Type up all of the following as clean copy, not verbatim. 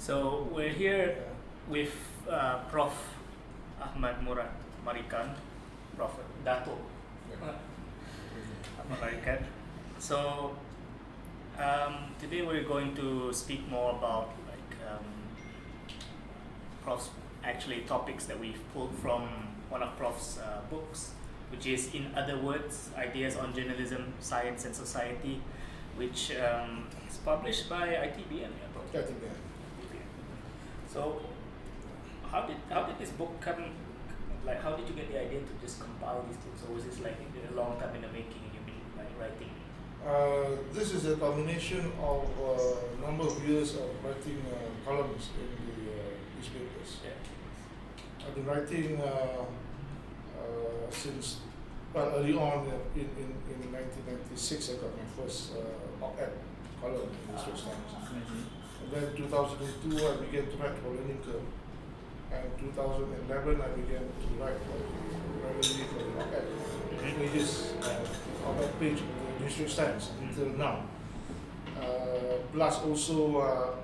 So we're here with Prof. Ahmad Murad Merican, Prof. Dato. Ahmad Merican. So today we're going to speak more about Prof's actually topics that we've pulled from one of Prof's books, which is In Other Words, Ideas on Journalism, Science and Society, which is published by ITBM. Yeah, ITBM. So how did this book come? Like, how did you get the idea to just compile these things, or was this like a long time in the making and you've been like writing? This is a combination of a number of years of writing columns in the newspapers. Yeah. I've been writing since early on in 1996. I got my first op-ed column in the Straits Times. And then 2002 I began to write for Learning Curve. And 2011 I began to write regularly for the op-ed pages, op-ed page of the Straits Times until now. Plus also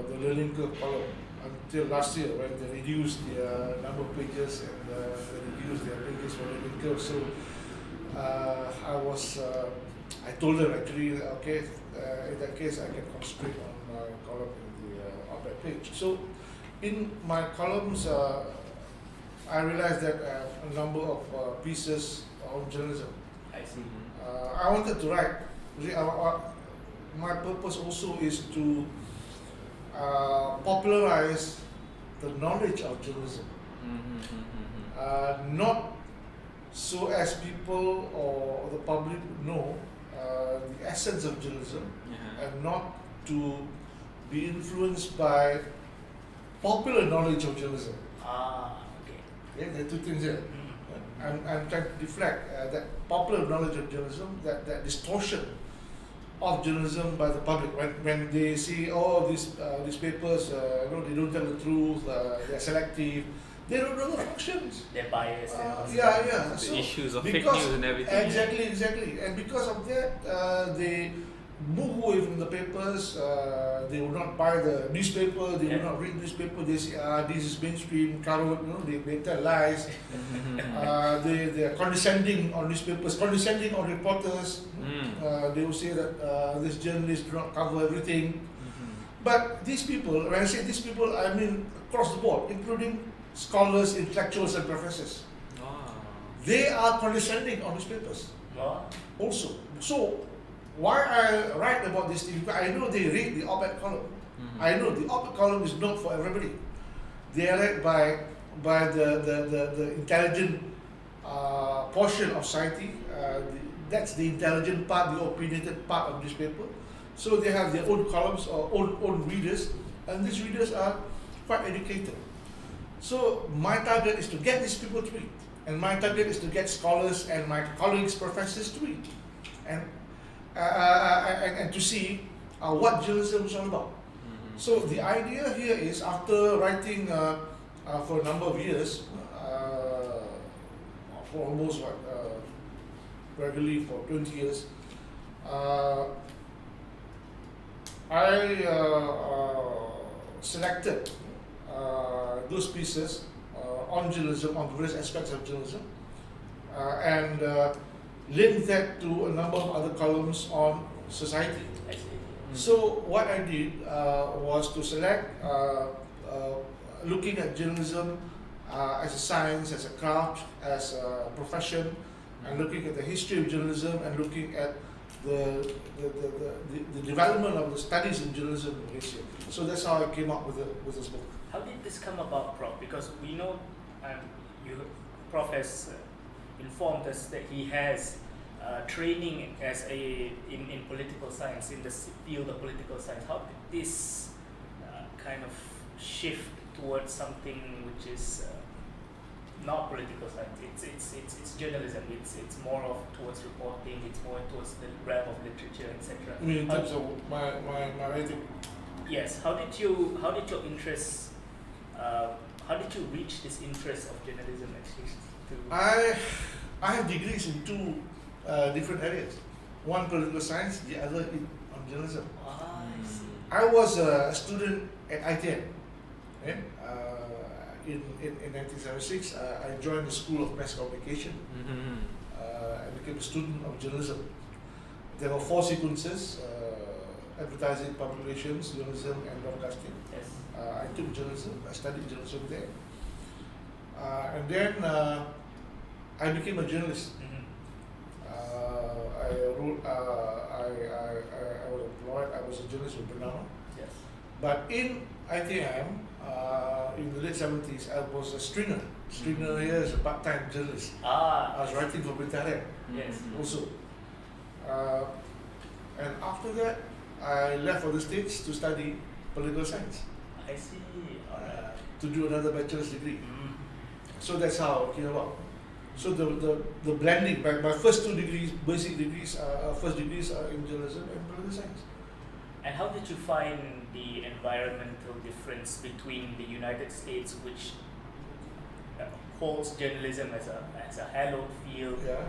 the Learning Curve column until last year when they reduced the number of pages and they reduced their pages for Learning Curve. So I told them actually, okay, in that case I can concentrate on my column in the op-ed page. So in my columns, I realized that a number of pieces on journalism. I see. I wanted to write. My purpose also is to popularize the knowledge of journalism. Not so as people or the public know the essence of journalism, and not to be influenced by popular knowledge of journalism. Okay. There are two things here. I'm trying to deflect that popular knowledge of journalism, that distortion of journalism by the public. When they see, oh, these papers, they don't tell the truth, they're selective, they don't know the functions. They're biased. Yeah. The so issues of fake news and everything. Exactly. And because of that, they move away from the papers. They will not buy the newspaper. They will not read newspaper. They say, this is mainstream, they tell lies. They are condescending on newspapers, condescending on reporters. They will say that this journalist do not cover everything. But these people, when I say these people, I mean across the board, including scholars, intellectuals and professors. They are condescending on newspapers also. So why I write about this thing, because I know they read the op-ed column. I know the op-ed column is not for everybody. They are read by the intelligent portion of society. That's the intelligent part, the opinionated part of newspaper. So they have their own columns or own readers, and these readers are quite educated. So my target is to get these people to read, and my target is to get scholars and my colleagues, professors to read, and to see what journalism is all about. So the idea here is, after writing for a number of years, for almost regularly for 20 years, I selected those pieces on journalism, on various aspects of journalism, and linked that to a number of other columns on society. So what I did was to select looking at journalism as a science, as a craft, as a profession, and looking at the history of journalism, and looking at the development of the studies in journalism in Malaysia. So that's how I came up with this book. How did this come about, Prof? Because we know Prof has informed us that he has training as in political science, in the field of political science. How did this kind of shift towards something which is not political science? It's journalism. It's more of towards reporting. It's more towards the realm of literature, etc. I mean, in terms of my writing. Yes. How did your interest? How did you reach this interest of journalism actually? I have degrees in two different areas. One political science, the other on journalism. I see. I was a student at ITN. Okay? In 1976, I joined the School of Mass Communication. I became a student of journalism. There were 4 sequences: advertising, public relations, journalism, and broadcasting. Yes. I took journalism. I studied journalism there, and then I became a journalist. I wrote. I was employed. I was a journalist with Diploma. Yes. But in ITM, in the late 70s, I was a stringer. Stringer here is a part-time journalist. I was writing for Bandar Yes. also. And after that, I left for the States to study political science. I see. Alright. To do another bachelor's degree. So that's how it came about. So the blending, my first 2 degrees, basic degrees, first degrees are in journalism and political science. And how did you find the environmental difference between the United States, which holds journalism as a hallowed field, Yeah.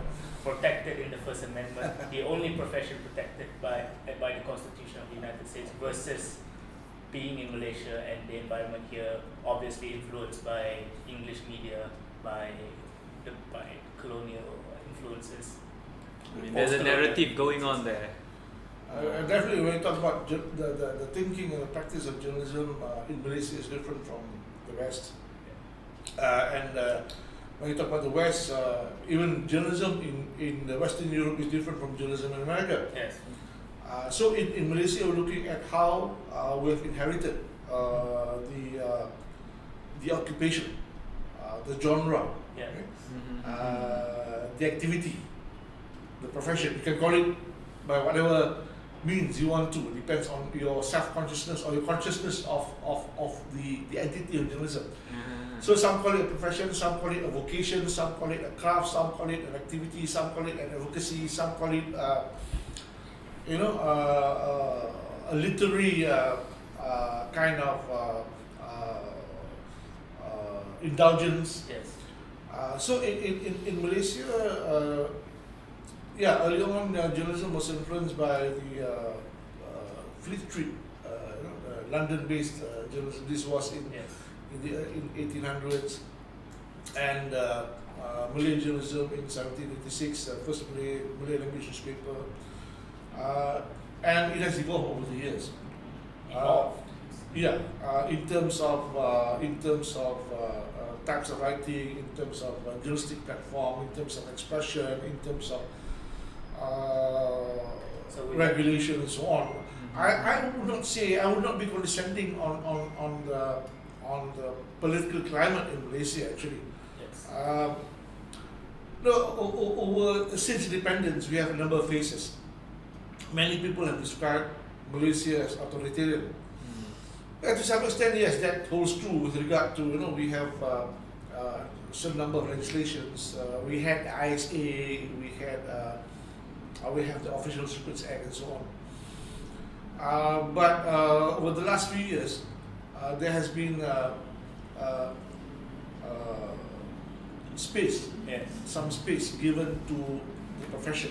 protected in the First Amendment, the only profession protected by the Constitution of the United States, versus being in Malaysia and the environment here, obviously influenced by English media, by colonial influences? I mean, there's a narrative going on there. Definitely, when you talk about the thinking and the practice of journalism in Malaysia is different from the West. And when you talk about the West, even journalism in the Western Europe is different from journalism in America. Yes. So in Malaysia, we're looking at how we've inherited the occupation, the genre, Yeah. okay? The activity, the profession. You can call it by whatever means you want to. It depends on your self-consciousness or your consciousness of the entity of journalism. So some call it a profession, some call it a vocation, some call it a craft, some call it an activity, some call it an advocacy, some call it a literary kind of indulgence. Yes. So in Malaysia, early on journalism was influenced by the Fleet Street, London-based journalism. This was in 1800s, and Malay journalism in 1786, first Malay language newspaper, and it has evolved over the years. In terms of types of writing, in terms of journalistic platform, in terms of expression, in terms of regulation and so on. I would not be condescending on the political climate in Malaysia actually. Yes. Since independence, we have a number of phases. Many people have described Malaysia as authoritarian. To some extent, yes, that holds true with regard to, we have a certain number of legislations. We had the ISA, we have the Official Secrets Act and so on. But over the last few years, there has been space, some space given to the profession.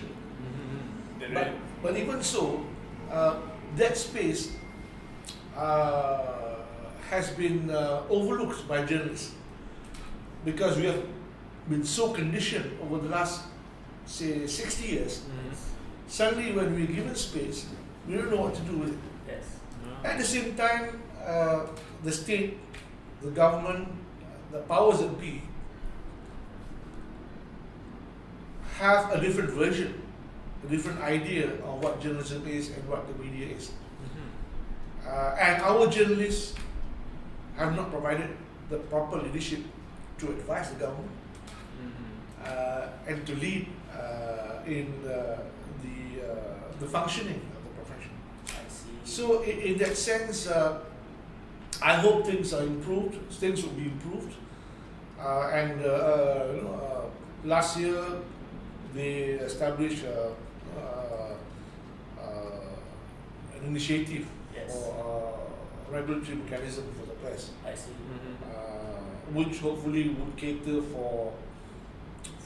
But even so, that space has been overlooked by journalists, because we have been so conditioned over the last, say, 60 years. Suddenly, when we're given space, we don't know what to do with it. Yes. At the same time, the state, the government, the powers that be have a different version, a different idea of what journalism is and what the media is. And our journalists have not provided the proper leadership to advise the government and to lead in the functioning of the profession. I see. So in that sense, I hope things are improved. Things will be improved. Last year they established an initiative for regulatory mechanism for the press. I see. Which hopefully would cater for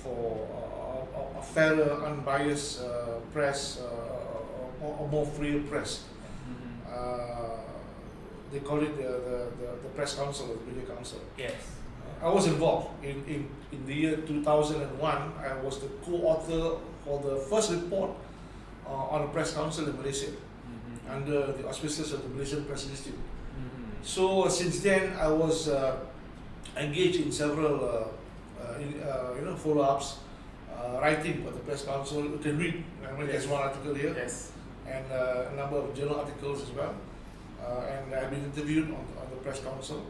a fairer, unbiased press, or more freer press. they call it the press council or the media council. Yes. I was involved in the year 2001. I was the co-author for the first report on the press council in Malaysia under the auspices of the Malaysian Press Institute. So since then, I was engaged in several follow-ups, writing for the press council. You can read. There's one article here, Yes. and a number of journal articles as well. And I've been interviewed on the press council,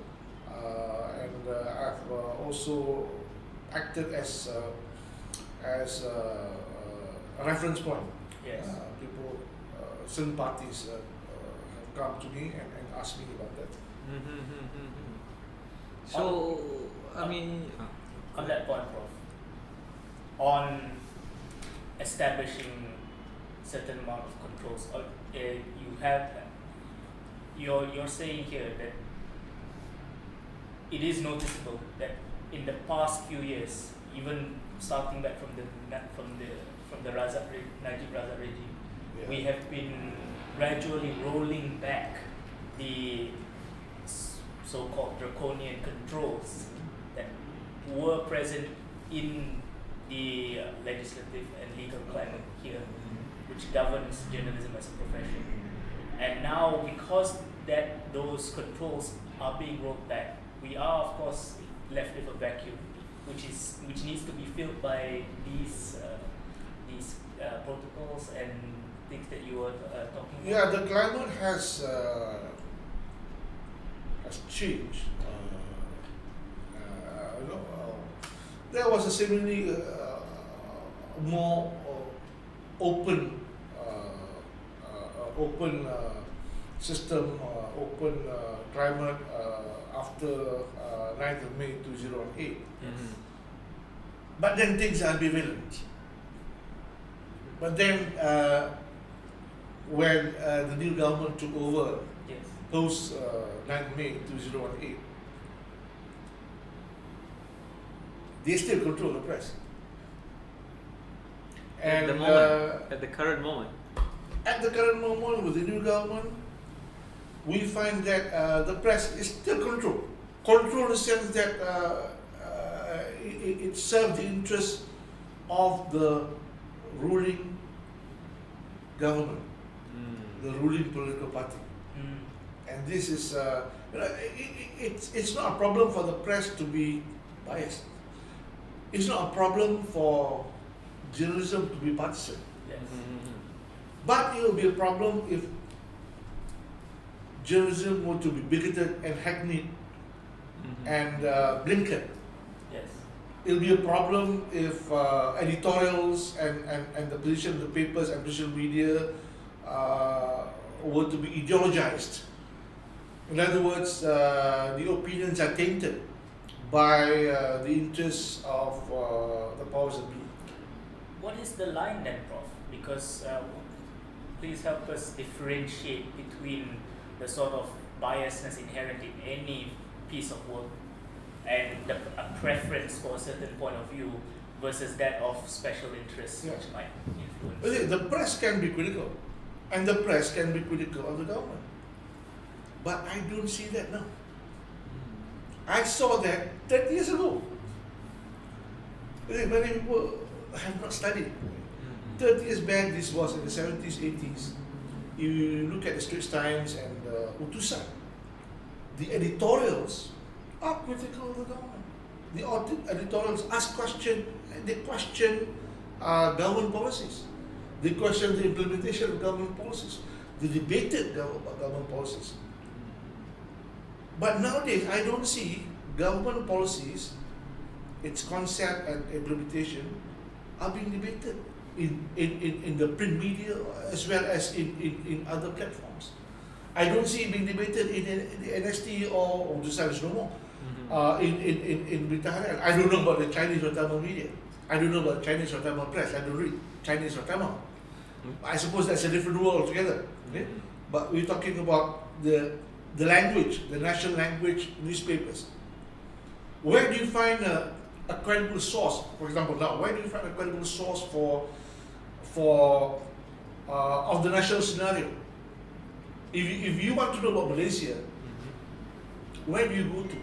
and I've also acted as a reference point. Yes. People, certain parties have come to me and asked me about that. So, I mean, On that point, Prof, on establishing certain amount of controls, you're saying here that it is noticeable that in the past few years, even starting back from the Najib Razak regime, we have been gradually rolling back the so-called draconian controls that were present in the legislative and legal climate here, which governs journalism as a profession. And now, because those controls are being rolled back, we are of course left with a vacuum, which needs to be filled by these protocols and things that you were talking about. Yeah, the climate has changed. There was a seemingly more open system, open climate after 9th of May 2008. But then things are ambivalent. But then when the new government took over post 9th May 2018, they still control the press. And at the current moment, with the new government, we find that the press is still controlled. Control in the sense that it serves the interests of the ruling government, the ruling political party. And this is, it's not a problem for the press to be biased. It's not a problem for journalism to be partisan. Yes. But it will be a problem if journalism were to be bigoted and hackneyed and blinkered. Yes. It'll be a problem if editorials and the position of the papers and social media were to be ideologized. In other words, the opinions are tainted by the interests of the powers that be. What is the line then, Prof? Because please help us differentiate between the sort of biasness inherent in any piece of work and a preference for a certain point of view versus that of special interests which might influence. The press can be critical, and the press can be critical of the government. But I don't see that now. I saw that 30 years ago. Many people have not studied. 30 years back, this was in the 70s, 80s. You look at the Straits Times and Utusan, the editorials are critical of the government. The editorials ask questions, they question government policies. They question the implementation of government policies. They debated government policies. But nowadays, I don't see government policies, its concept and implementation are being debated in the print media as well as in other platforms. I don't see it being debated in the NST or Utusan no more. In Britain, I don't know about the Chinese or Tamil media. I don't know about Chinese or Tamil press. I don't read Chinese or Tamil. I suppose that's a different world altogether. Okay? But we're talking about the language, the national language newspapers. Where do you find a credible source? For example, now, where do you find a credible source for of the national scenario? If you want to know about Malaysia, where do you go to?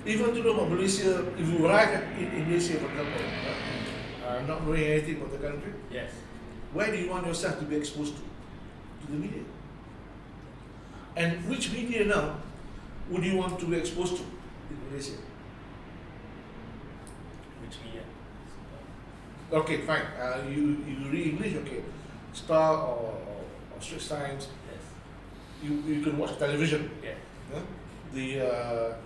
Even to know about Malaysia, if you arrive in Malaysia, for example, not knowing anything about the country, Yes. where do you want yourself to be exposed to? To the media. And which media now would you want to be exposed to in Malaysia? Which media? Okay, fine. You read English, okay. Star or Straits Times. Yes. You can watch television. Yeah. Yeah? The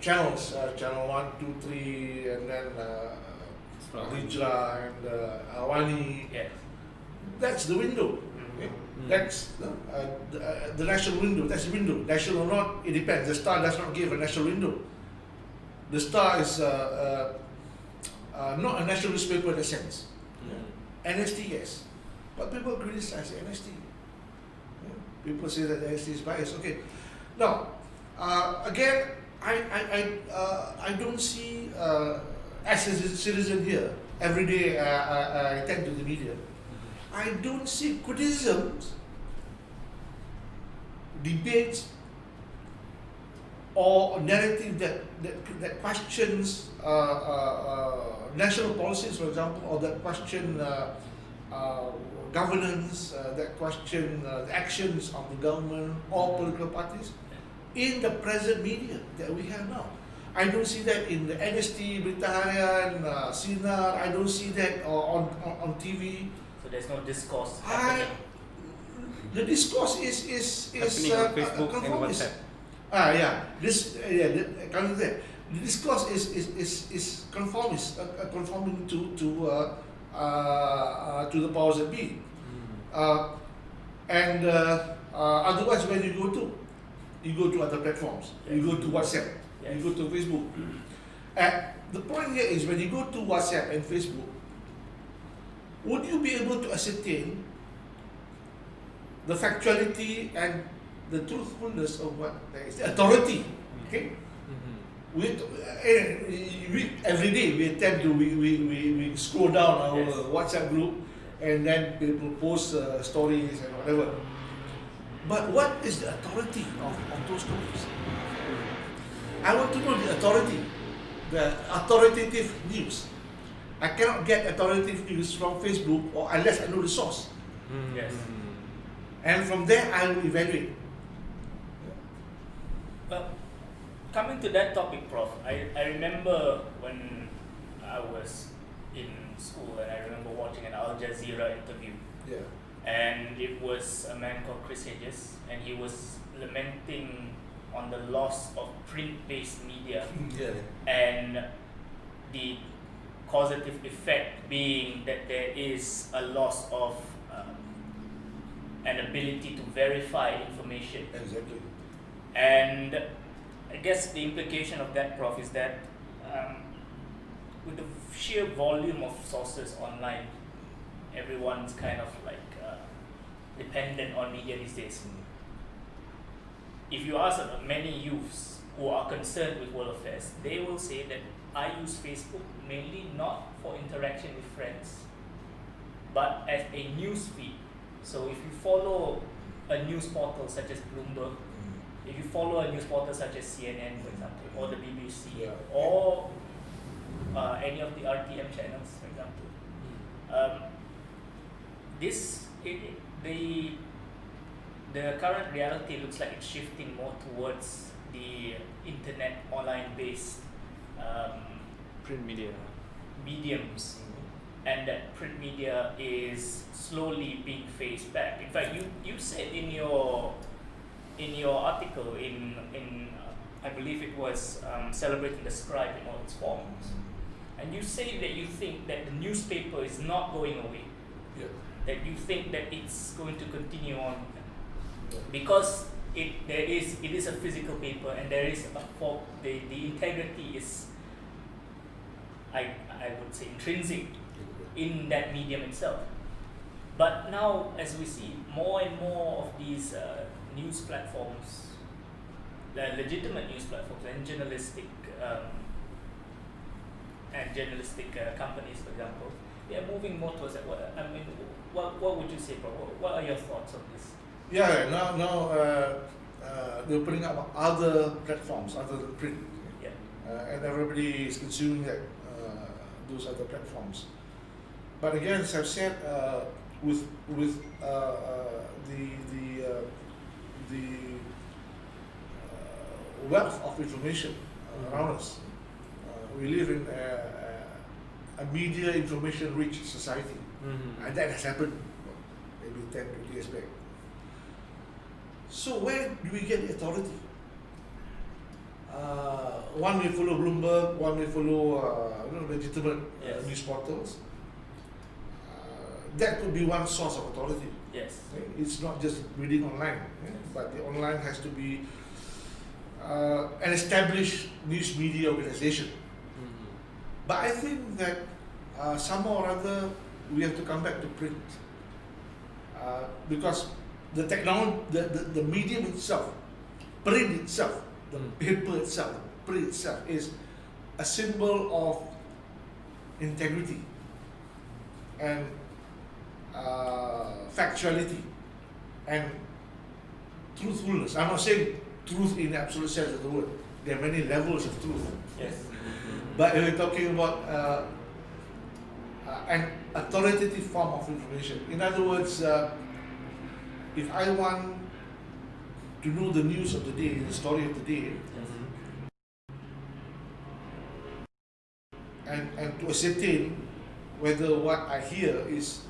channels, channel 1, 2, 3, and then Hijrah and Awani. Yes. That's the window. Okay? That's the national window. That's the window. National or not, it depends. The Star does not give a national window. The Star is not a national newspaper in a sense. NST, yes. But people criticize NST. People say that the NST is biased. Okay. Now, again, I don't see, as a citizen here, every day I attend to the media, I don't see criticisms, debates, or narrative that questions national policies, for example, or that question governance, that question the actions of the government or political parties in the present media that we have now. I don't see that in the NST, Berita Harian, Sinar. I don't see that on TV. So there's no discourse I, happening. the discourse is Happening on Facebook and conformist. WhatsApp. Coming there. The discourse is conformist, conforming to the powers that be. Otherwise, where do you go to? You go to other platforms. Yes. You go to WhatsApp. Yes. You go to Facebook. The point here is when you go to WhatsApp and Facebook, would you be able to ascertain the factuality and the truthfulness of what there is? The authority. Okay? We every day we attempt to we scroll down our Yes. WhatsApp group and then people post stories and whatever. But what is the authority of those stories? I want to know the authority, the authoritative news. I cannot get authoritative news from Facebook or unless I know the source. Yes. And from there I will evaluate. Well, coming to that topic, Prof, I remember when I was in school and I remember watching an Al Jazeera interview. Yeah. And it was a man called Chris Hedges, and he was lamenting on the loss of print-based media Yeah. and the causative effect being that there is a loss of an ability to verify information. Exactly. And I guess the implication of that, Prof, is that with the sheer volume of sources online, everyone's kind of like dependent on media these days. If you ask many youths who are concerned with world affairs, they will say that I use Facebook mainly not for interaction with friends, but as a news feed. So if you follow a news portal such as Bloomberg, if you follow a news portal such as CNN, for example, or the BBC, Yeah. or any of the RTM channels, for example, the current reality looks like it's shifting more towards the internet, online-based Print media. mediums, and that print media is slowly being phased back. In fact, you said in your article in I believe it was Celebrating the Scribe in all its forms, and you say that you think that the newspaper is not going away, Yeah. that you think that it's going to continue on Yeah. because it is a physical paper and there is the integrity is I would say intrinsic in that medium itself. But now, as we see more and more of these news platforms, legitimate news platforms and journalistic companies, for example, they are moving more towards that. What would you say, Prof? What are your thoughts on this? Yeah, now they're putting up other platforms other than print, Yeah. and everybody is consuming that those other platforms. But again, as I've said, with the wealth of information around us, we live in a media information rich society, and that has happened maybe 10, 20 years back. So where do we get the authority? One may follow Bloomberg, one may follow legitimate news portals. That could be one source of authority. Yes. Okay? It's not just reading online, but the online has to be an established news media organization. But I think that somehow or other we have to come back to print, because the technology, the medium itself, print itself, the paper itself, the print itself is a symbol of integrity and factuality and truthfulness. I'm not saying truth in the absolute sense of the word. There are many levels of truth. Yes. But we're talking about an authoritative form of information. In other words, if I want to know the news of the day, the story of the day, and to ascertain whether what I hear is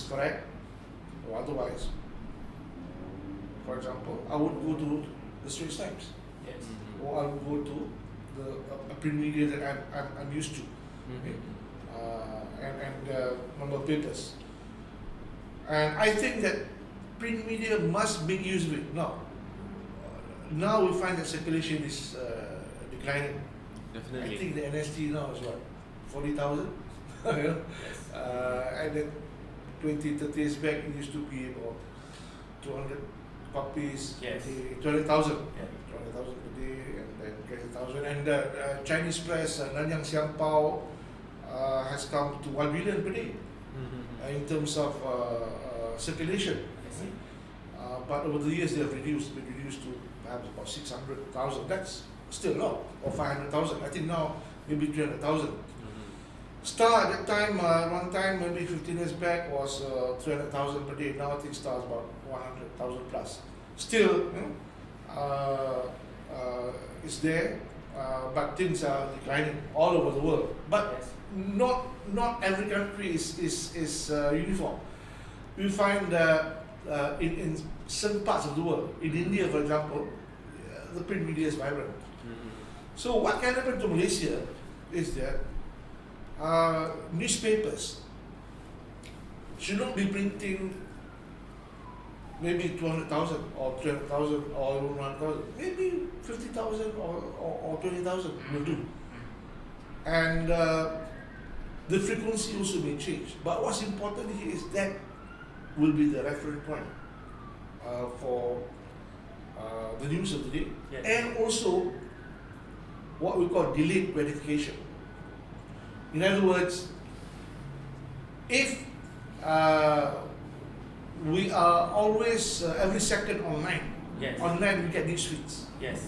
correct or otherwise, for example, I would go to the Straits Times, Yes. or I would go to a print media that I'm used to, and number of papers. And I think that print media must make use of it now. Now we find that circulation is declining. Definitely. I think the NST now is what, 40,000? You know? And then 20, 30 years back it used to be about 200 copies Yes. a day, 20,000. Yeah. 20,000 per day, and then 20,000. And Chinese press, Nanyang Xiangpao, has come to 1 billion per day in terms of circulation. I see. But over the years they have been reduced to perhaps about 600,000. That's still a lot, or 500,000. I think now maybe 300,000. Star at that time, one time maybe 15 years back was 300,000 per day. Now I think Star is about 100,000 plus. Still, it's there, but things are declining all over the world. But Yes. not every country is uniform. We find that in certain parts of the world, in India for example, the print media is vibrant. So what can happen to Malaysia is that newspapers should not be printing maybe 200,000 or 300,000 or 100,000, maybe 50,000 or 20,000 will do. And the frequency also may change. But what's important here is that will be the reference point for the news of the day. Yes. And also what we call delayed gratification. In other words, if we are always every second online, Yes. online we get news feeds. Yes.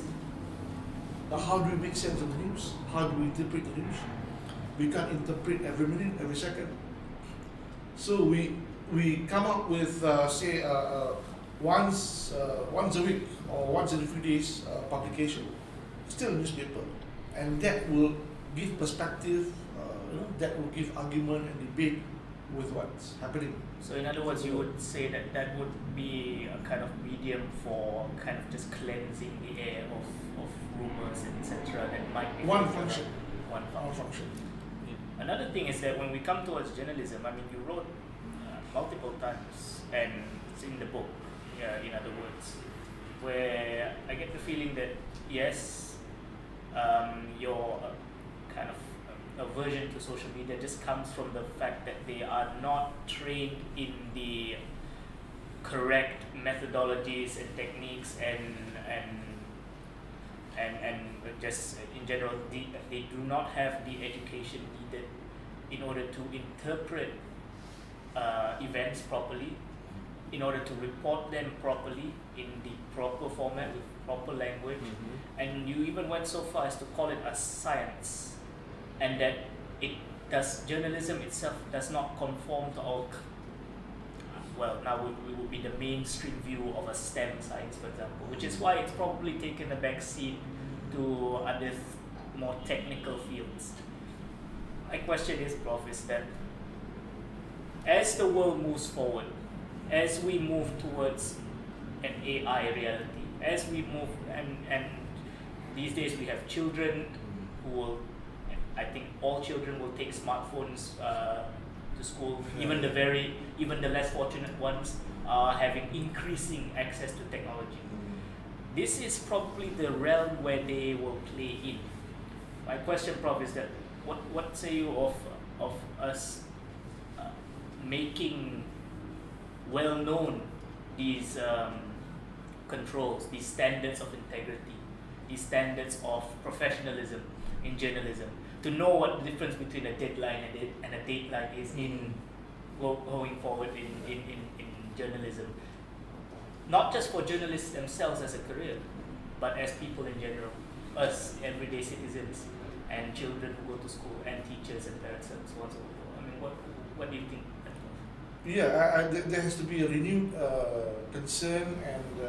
But how do we make sense of the news? How do we interpret the news? We can't interpret every minute, every second. So we come up with say once a week or once every few days publication, still a newspaper, and that will give perspective. That will give argument and debate with what's happening. So in other words, you would say that that would be a kind of medium for kind of just cleansing the air of rumors and etc. that might be One floating function. around. One Our function. function. Another thing is that when we come towards journalism, I mean, you wrote multiple times, and it's in the book, in other words, where I get the feeling that yes, your kind of aversion to social media just comes from the fact that they are not trained in the correct methodologies and techniques and just in general they do not have the education needed in order to interpret events properly in order to report them properly in the proper format with proper language, and you even went so far as to call it a science, and that journalism itself does not conform to our now we would be the mainstream view of a STEM science, for example, which is why it's probably taken a back seat to other more technical fields. My question is, Prof, is that as the world moves forward, as we move towards an AI reality, as we move, and these days we have children who will, I think all children will take smartphones to school, even the less fortunate ones are having increasing access to technology. This is probably the realm where they will play in. My question, Prof, is that what say you of us making well known these controls, these standards of integrity, these standards of professionalism in journalism, to know what the difference between a deadline and a dateline is in going forward in journalism. Not just for journalists themselves as a career, but as people in general, us everyday citizens and children who go to school and teachers and parents and so on and so forth. I mean, what do you think? Yeah, there has to be a renewed concern and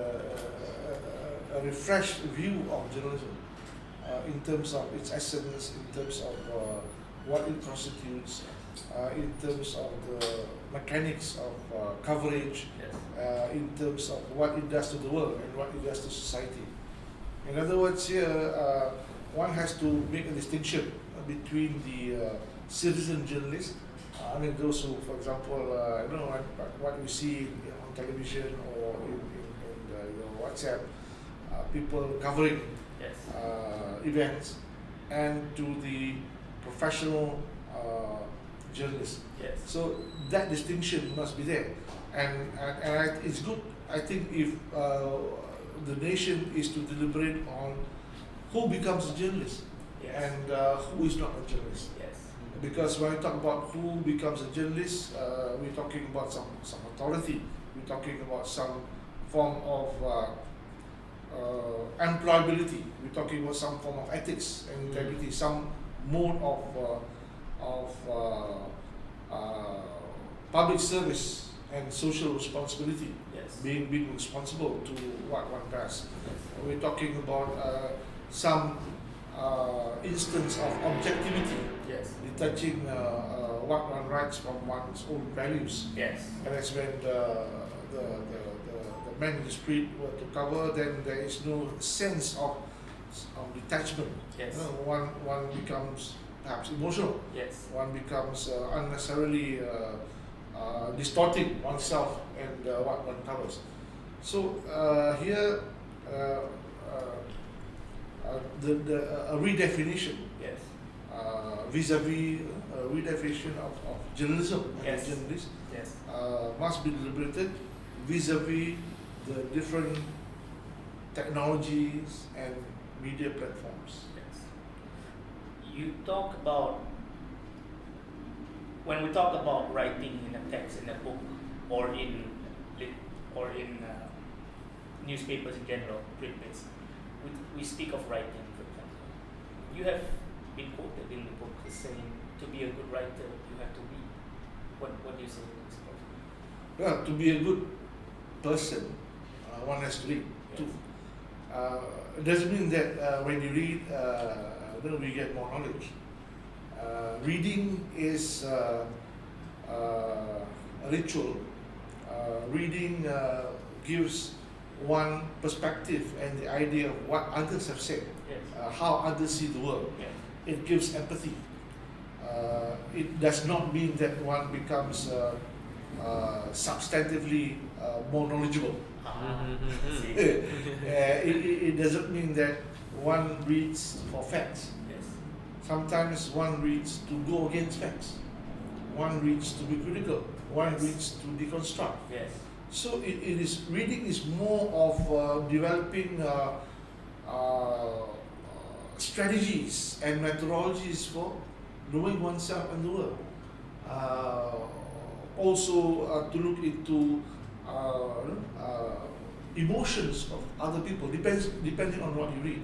a refreshed view of journalism in terms of its essence, in terms of what it constitutes, in terms of the mechanics of coverage, Yes. in terms of what it does to the world and what it does to society. In other words, here one has to make a distinction between the citizen journalist. I mean, those who, for example, what we see on television or in WhatsApp, people covering Yes. events, and to the professional journalist. Yes. So that distinction must be there, and it's good. I think if the nation is to deliberate on who becomes a journalist Yes. and who is not a journalist. Yes. Because when we talk about who becomes a journalist, we're talking about some authority. We're talking about some form of employability. We're talking about some form of ethics and integrity, some mode of public service and social responsibility. Yes. Being responsible to what one does. We're talking about some instance of objectivity, Yes. detaching what one writes from one's own values. Yes. And that's when the man in the street were to cover, then there is no sense of detachment. Yes. One becomes perhaps emotional. Yes. One becomes unnecessarily distorting oneself and what one covers. So here, a redefinition Yes. vis-a-vis redefinition of journalism and Yes. journalists Yes. must be deliberated vis-a-vis the different technologies and media platforms. Yes. You talk about, when we talk about writing in a text, in a book, or in newspapers in general, print-based, we speak of writing, for example. You have been quoted in the book as saying, to be a good writer, you have to read. What do you say to this, Prof? Well, to be a good person, one has to read too. It doesn't mean that when you read, then we get more knowledge. Reading is a ritual. Reading gives one perspective and the idea of what others have said, Yes. how others see the world. Yes. It gives empathy. It does not mean that one becomes substantively more knowledgeable. See? It doesn't mean that one reads for facts. Yes. Sometimes one reads to go against facts. One reads to be critical. One Yes. reads to deconstruct. Yes. So reading is more of developing strategies and methodologies for knowing oneself and the world. Also to look into emotions of other people, depending on what you read.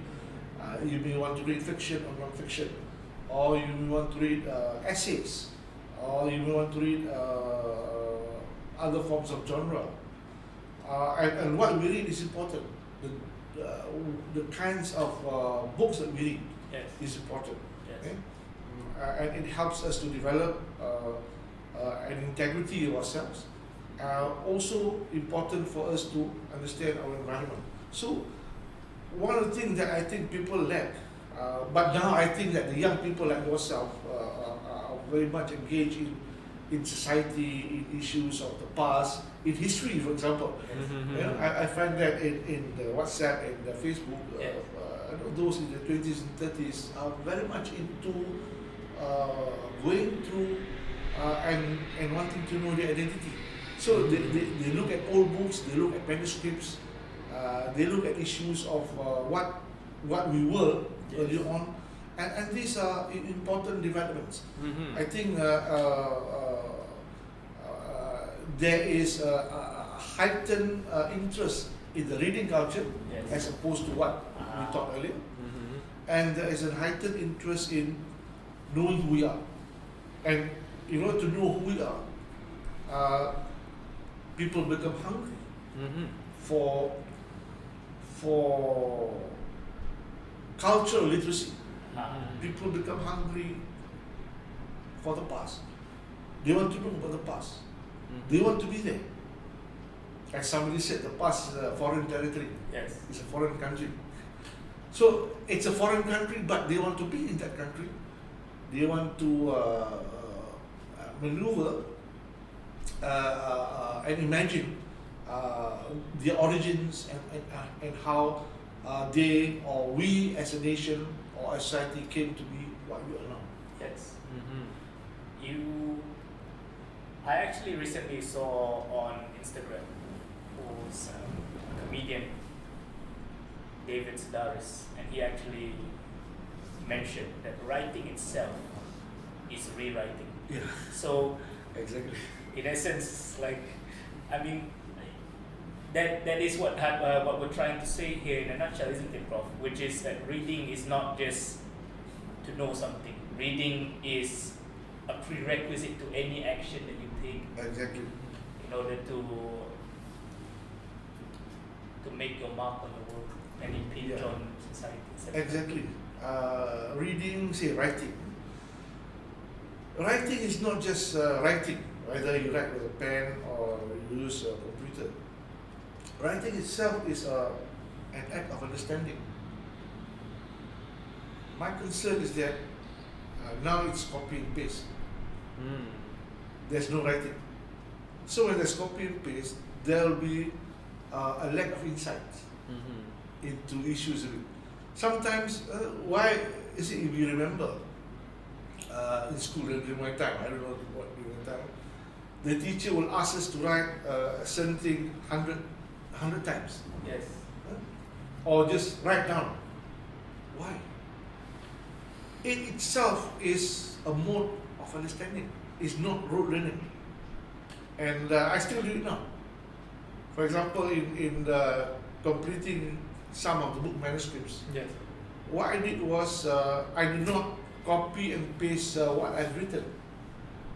You may want to read fiction or non-fiction, or you may want to read essays, or you may want to read other forms of genre. And what we read is important. The kinds of books that we read Yes. is important. Yes. Okay? And it helps us to develop an integrity of ourselves. Also important for us to understand our environment. So one of the things that I think people lack, but now I think that the young people like yourself are very much engaged in society, in issues of the past, in history, for example. Mm-hmm. You know, I find that in the WhatsApp and the Facebook, Yes. those in the 20s and 30s are very much into going through and wanting to know their identity. So they look at old books, they look at manuscripts, they look at issues of what we were earlier on, and these are important developments. Mm-hmm. I think there is a heightened interest in the reading culture Yes. as opposed to what we talked earlier, Mm-hmm. and there is a heightened interest in knowing who we are. And in order to know who we are, people become hungry Mm-hmm. for cultural literacy. People become hungry for the past. They want to know about the past. They want to be there. As somebody said, the past is a foreign territory. Yes. It's a foreign country. So it's a foreign country, but they want to be in that country. They want to maneuver and imagine their origins and how they or we as a nation or a society came to be what we are now. Yes. Mm-hmm. I actually recently saw on Instagram who's a comedian, David Sedaris, and he actually mentioned that writing itself is rewriting. Yeah, So exactly. in essence, like, I mean, that is what we're trying to say here in a nutshell, isn't it, Prof? Which is that reading is not just to know something. Reading is a prerequisite to any action that you take Exactly. in order to make your mark on the world and impinge Yeah. on society. etc. Exactly. Reading, say writing. Writing is not just writing, whether you write with a pen or you use a computer. Writing itself is an act of understanding. My concern is that now it's copy and paste. Mm. There's no writing. So when there's copy and paste, there will be a lack of insight Mm-hmm. into issues. Sometimes, why is it, if you remember, in school during my time, I don't know what during my time, the teacher will ask us to write a certain thing 100 times, Yes. or just write down. Why? It itself is a mode of understanding. It's not rote learning, and I still do it now. For example, in completing some of the book manuscripts, Yes. what I did was I did not copy and paste what I've written.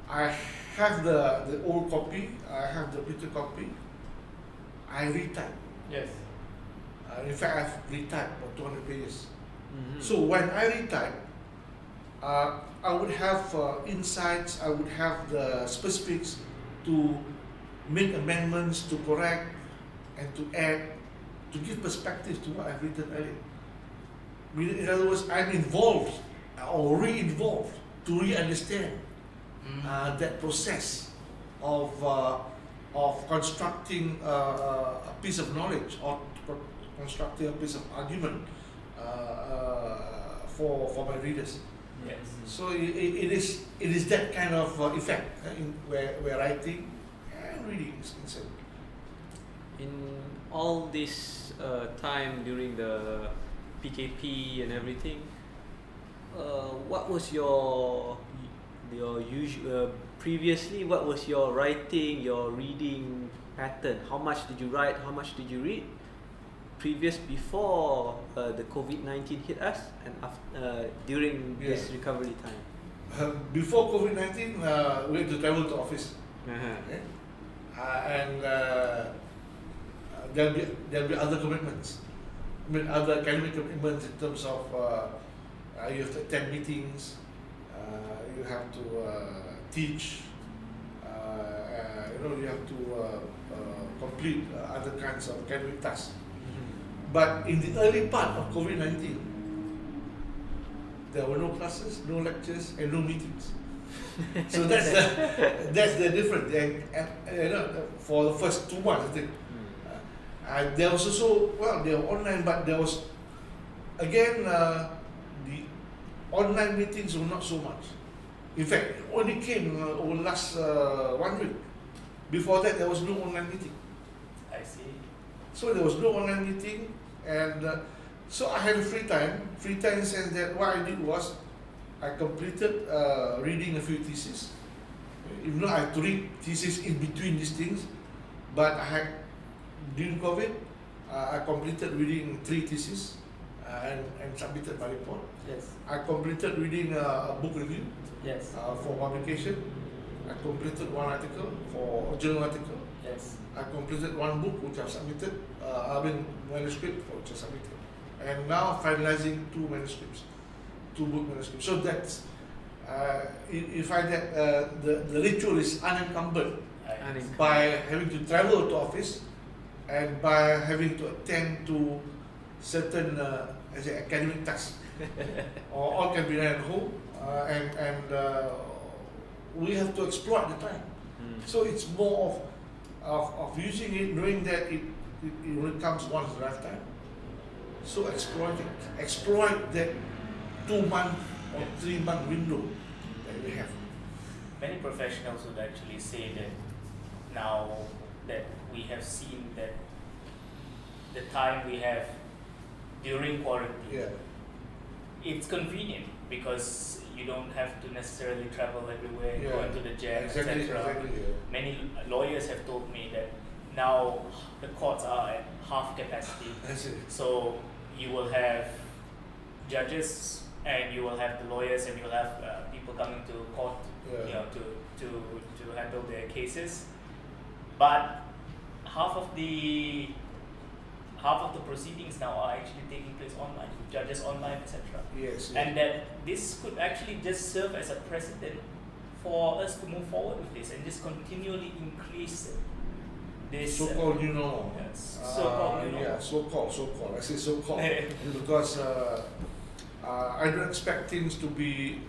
I have the old copy, I have the printed copy, I retype. Yes. In fact, I've retyped about 200 pages. Mm-hmm. So when I retype, I would have insights, I would have the specifics to make amendments, to correct, and to add, to give perspective to what I've written earlier. In other words, I'm involved or re-involved to re-understand that process of constructing a piece of knowledge or constructing a piece of argument for my readers. Yes. So it is that kind of effect where writing and reading is concerned. In all this time during the PKP and everything, what was your usual previously? What was your writing, your reading pattern? How much did you write? How much did you read? Before the COVID-19 hit us, and during this recovery time. Before COVID-19, we had to travel to office. Okay? And there'll be other commitments. I mean, other academic commitments in terms of you have to attend meetings, you have to teach, you have to complete other kinds of academic tasks. But in the early part of COVID-19, there were no classes, no lectures, and no meetings. So that's the difference. And for the first 2 months, I think. There was also, they were online, but there was, again, the online meetings were not so much. In fact, it only came over the last 1 week. Before that, there was no online meeting. I see. So there was no online meeting, and so I had a free time. Free time in the sense that what I did was, I completed reading a few theses. Even though I had to read theses in between these things, but during COVID, I completed reading 3 theses and submitted my report. Yes. I completed reading a book review Yes. for publication. I completed 1 article for a journal article. Yes. I completed 1 book which I've submitted, manuscript which I submitted. And now finalizing 2 manuscripts, 2 book manuscripts. So that's, you find that the ritual is unencumbered by having to travel to office and by having to attend to certain academic tasks. Or all can be done at home, and we have to exploit the time. So it's more of using it, knowing that it only comes once in a lifetime. So exploit that 2-month or 3-month window that we have. Many professionals would actually say that now that we have seen that the time we have during quarantine, it's convenient because you don't have to necessarily travel everywhere, go into the jam, exactly, etc. Exactly, Many lawyers have told me that now the courts are at half capacity. So you will have judges and you will have the lawyers and you will have people coming to court, to handle their cases. But half of the proceedings now are actually taking place online, judges online, etc. Yes. And that this could actually just serve as a precedent for us to move forward with this and just continually increase this so-called new normal. Yes. So-called new normal. Yeah, so-called. I say so-called because I don't expect things to be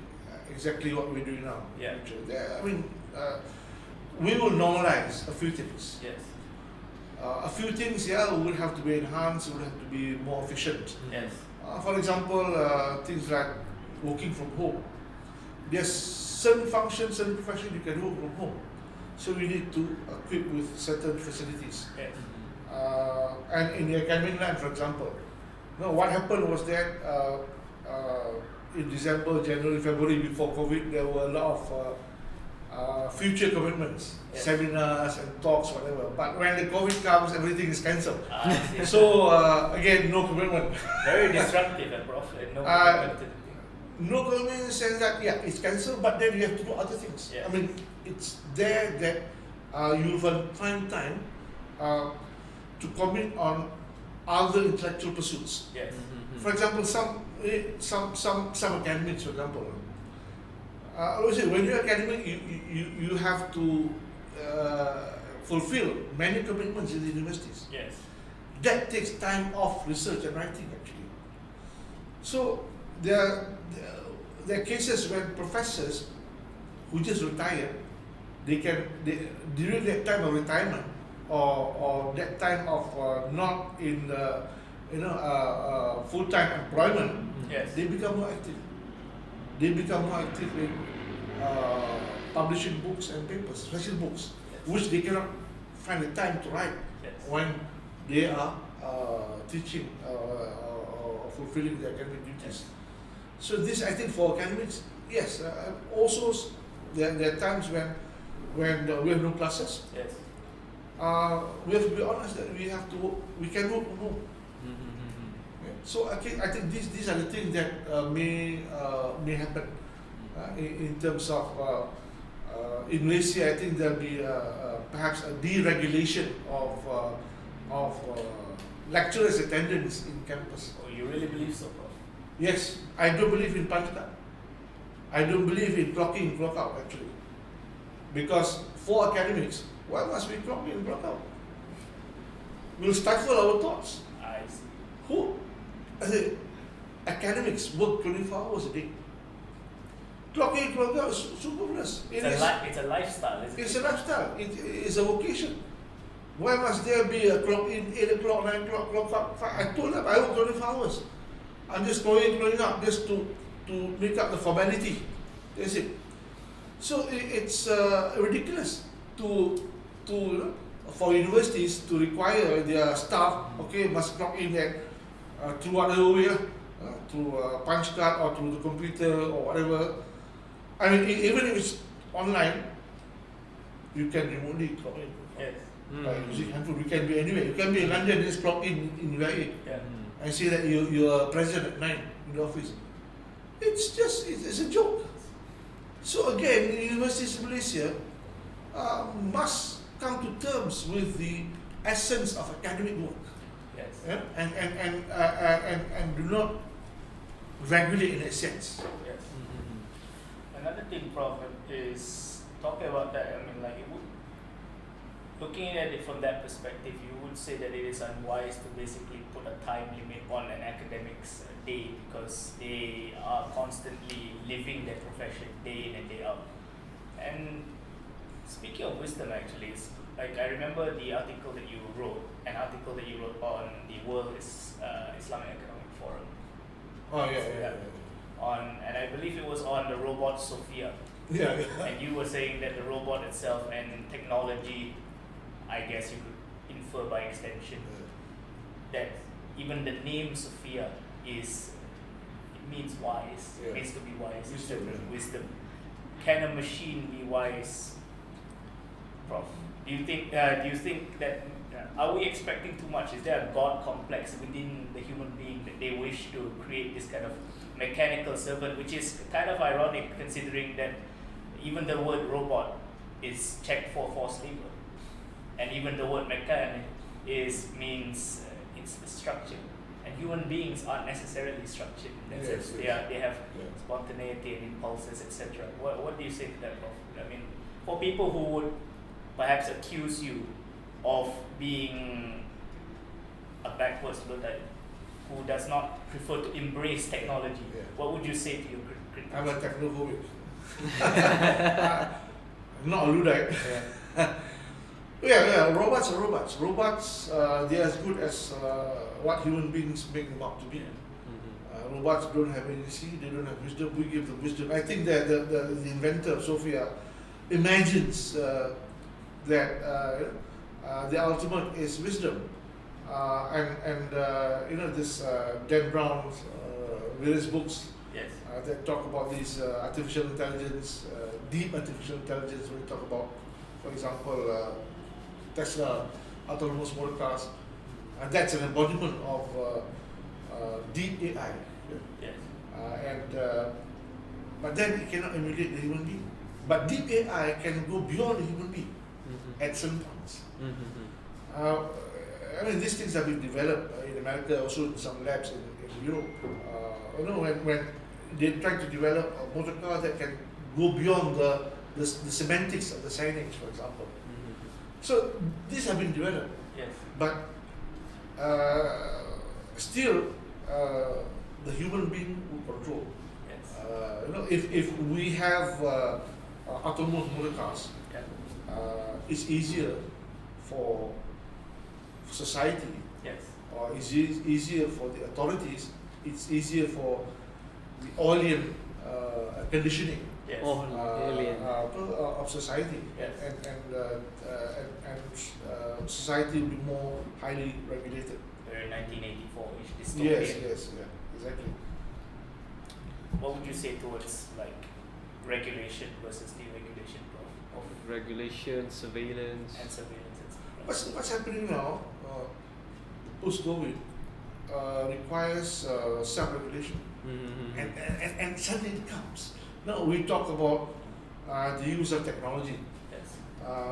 exactly what we're doing now. Yeah. I mean, we will normalize a few things. Yes. A few things, will have to be enhanced, will have to be more efficient. Yes. For example, things like working from home. There's certain functions, certain professions you can work from home. So we need to equip with certain facilities. Yes. And in the academic line, for example, what happened was that in December, January, February, before COVID, there were a lot of future commitments, seminars and talks, whatever. But when the COVID comes, everything is cancelled. So again, no commitment. Very disruptive, Prof. No commitment to the thing. No commitment in the sense that it's cancelled, but then you have to do other things. Yes. I mean, it's there that you will find time to commit on other intellectual pursuits. Yes. For example, some academics, for example. Obviously, when you're academic, you have to fulfill many commitments in the universities. Yes. That takes time off research and writing, actually. So there are cases when professors who just retire, during that time of retirement or that time of not in full-time employment, they become more active. They become more active in publishing books and papers, especially books, which they cannot find the time to write when they are teaching or fulfilling their academic duties. So this, I think, for academics, yes. Also, there are times when we have no classes. Yes. we have to be honest that we can work from home. Yeah. So I think these are the things that may happen in terms of in Malaysia. I think there'll be perhaps a deregulation of lecturers' attendance in campus. Oh, you really believe so, Prof? Yes, I don't believe in punch card. I don't believe in clock in, clock out actually. Because for academics, why must we clock in, clock out? We'll stifle our thoughts. I see. Who? Academics work 24 hours a day. Clock in, clock out is superfluous. It's a lifestyle, isn't it? It's a lifestyle. It's a vocation. Why must there be a clock in, 8 o'clock, 9 o'clock, clock out? I told them I work 24 hours. I'm just going out just to make up the formality. That's it. So it's ridiculous for universities to require their staff, must clock in at through whatever way, through a punch card or through the computer or whatever. I mean, even if it's online, you can remotely clock in. Yes. By using handphone, you can be anywhere. You can be in London, just clock in UAE. Yeah. And say that you are present at 9 in the office. It's a joke. So again, universities in Malaysia must come to terms with the essence of academic work. Yes. Yeah? And do not regulate in that sense. Yes. Another thing, Prof, is talking about that. I mean, like, looking at it from that perspective, you would say that it is unwise to basically put a time limit on an academic's day because they are constantly living their profession day in and day out. And speaking of wisdom, actually, it's like I remember the article that you wrote, on the World Islamic Economic Forum. Oh yeah. And I believe it was on the robot Sophia. Yeah. And you were saying that the robot itself and technology, I guess you could infer by extension, that even the name Sophia means wise. Yeah. It means to be wise. Wisdom. Can a machine be wise, Prof? Do you think that are we expecting too much? Is there a God complex within the human being that they wish to create this kind of mechanical servant, which is kind of ironic considering that even the word robot is checked for forced labor. And even the word mechanic means it's structured, and human beings aren't necessarily structured in that sense. They have spontaneity and impulses, etc. What do you say to that, Prof? I mean, for people who would perhaps accuse you of being a backwards Luddite who does not prefer to embrace technology, what would you say to your critics? I'm a technophobic. I'm not a Luddite. Robots are robots. Robots, they're as good as what human beings make them out to be. Robots don't have agency, they don't have wisdom, we give them wisdom. I think that the inventor of Sophia imagines that the ultimate is wisdom. This Dan Brown's various books that talk about these artificial intelligence, deep artificial intelligence, when we talk about, for example, Tesla, autonomous motor cars, and that's an embodiment of deep AI. But then it cannot emulate the human being. But deep AI can go beyond the human being at some points. These things have been developed in America, also in some labs in Europe. When they try to develop a motor car that can go beyond the semantics of the signage, for example. So these have been developed. But still, the human being will control. If we have autonomous motor cars, it's easier for society, or it's easier for the authorities. It's easier for the alien conditioning of society, and society will be more highly regulated. Very 1984-ish dystopian. Yes, exactly. What would you say towards like regulation versus deregulation, Prof? Regulation, surveillance. And surveillance. What's happening now, post-COVID, requires self-regulation. And suddenly it comes. Now we talk about the use of technology. Yes.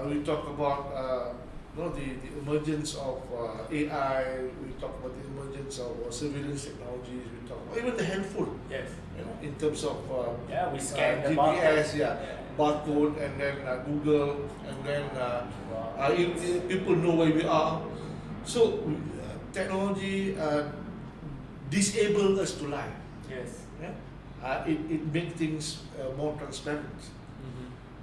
We talk about the emergence of AI. We talk about the emergence of surveillance technologies. We talk about even the handphone. Yes. In terms of we scan the GPS, barcode. barcode, and then Google, and then people know where we are. So technology disables us to lie. Yes. It makes things more transparent.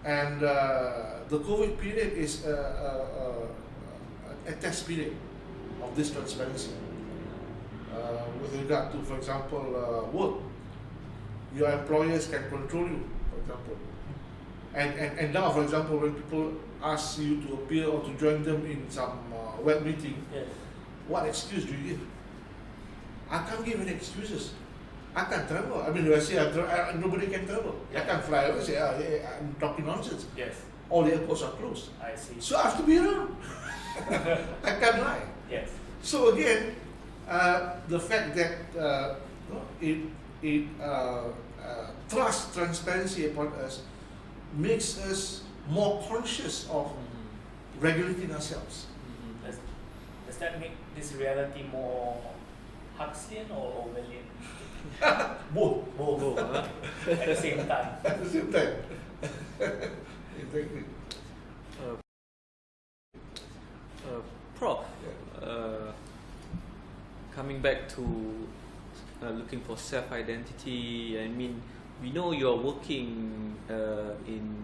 And the COVID period is a test period of this transparency. With regard to, for example, work, your employers can control you, for example. And now, for example, when people ask you to appear or to join them in some web meeting, Yes. what excuse do you give? I can't give any excuses. I can't travel. I mean, I say nobody can travel. I can't fly away. Say, I'm talking nonsense. Yes. All the airports are closed. I see. So I have to be around. I can't lie. Yes. So again, the fact that it thrusts transparency upon us makes us more conscious of regulating ourselves. Does that make this reality more Huxleyan or Orwellian? Both. At the same time. At the same time. Exactly. Prof, coming back to looking for self-identity, I mean, we know you're working in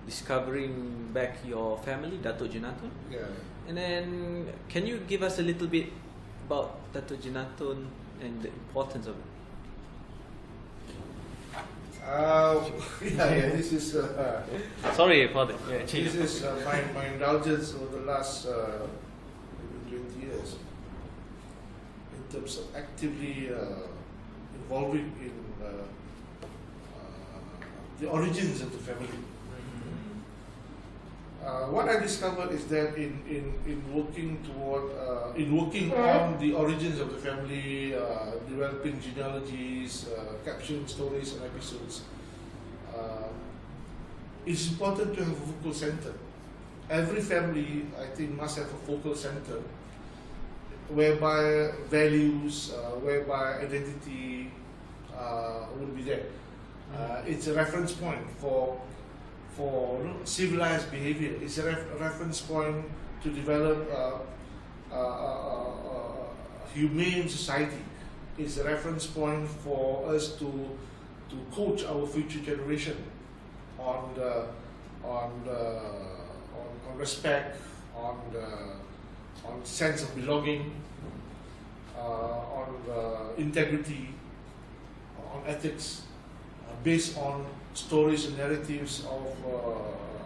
discovering back your family, Datuk Jenaton. Yeah. And then, can you give us a little bit about Datuk Jenaton and the importance of it? This is Sorry for that. this is my indulgence over the last 20 years in terms of actively involving in the origins of the family. What I discovered is that in working on the origins of the family, developing genealogies, capturing stories and episodes, it's important to have a focal center. Every family, I think, must have a focal center whereby values, whereby identity would be there. It's a reference point for civilized behavior. It's a reference point to develop a humane society. It's a reference point for us to coach our future generation on respect, on sense of belonging, on integrity, on ethics, based on stories and narratives of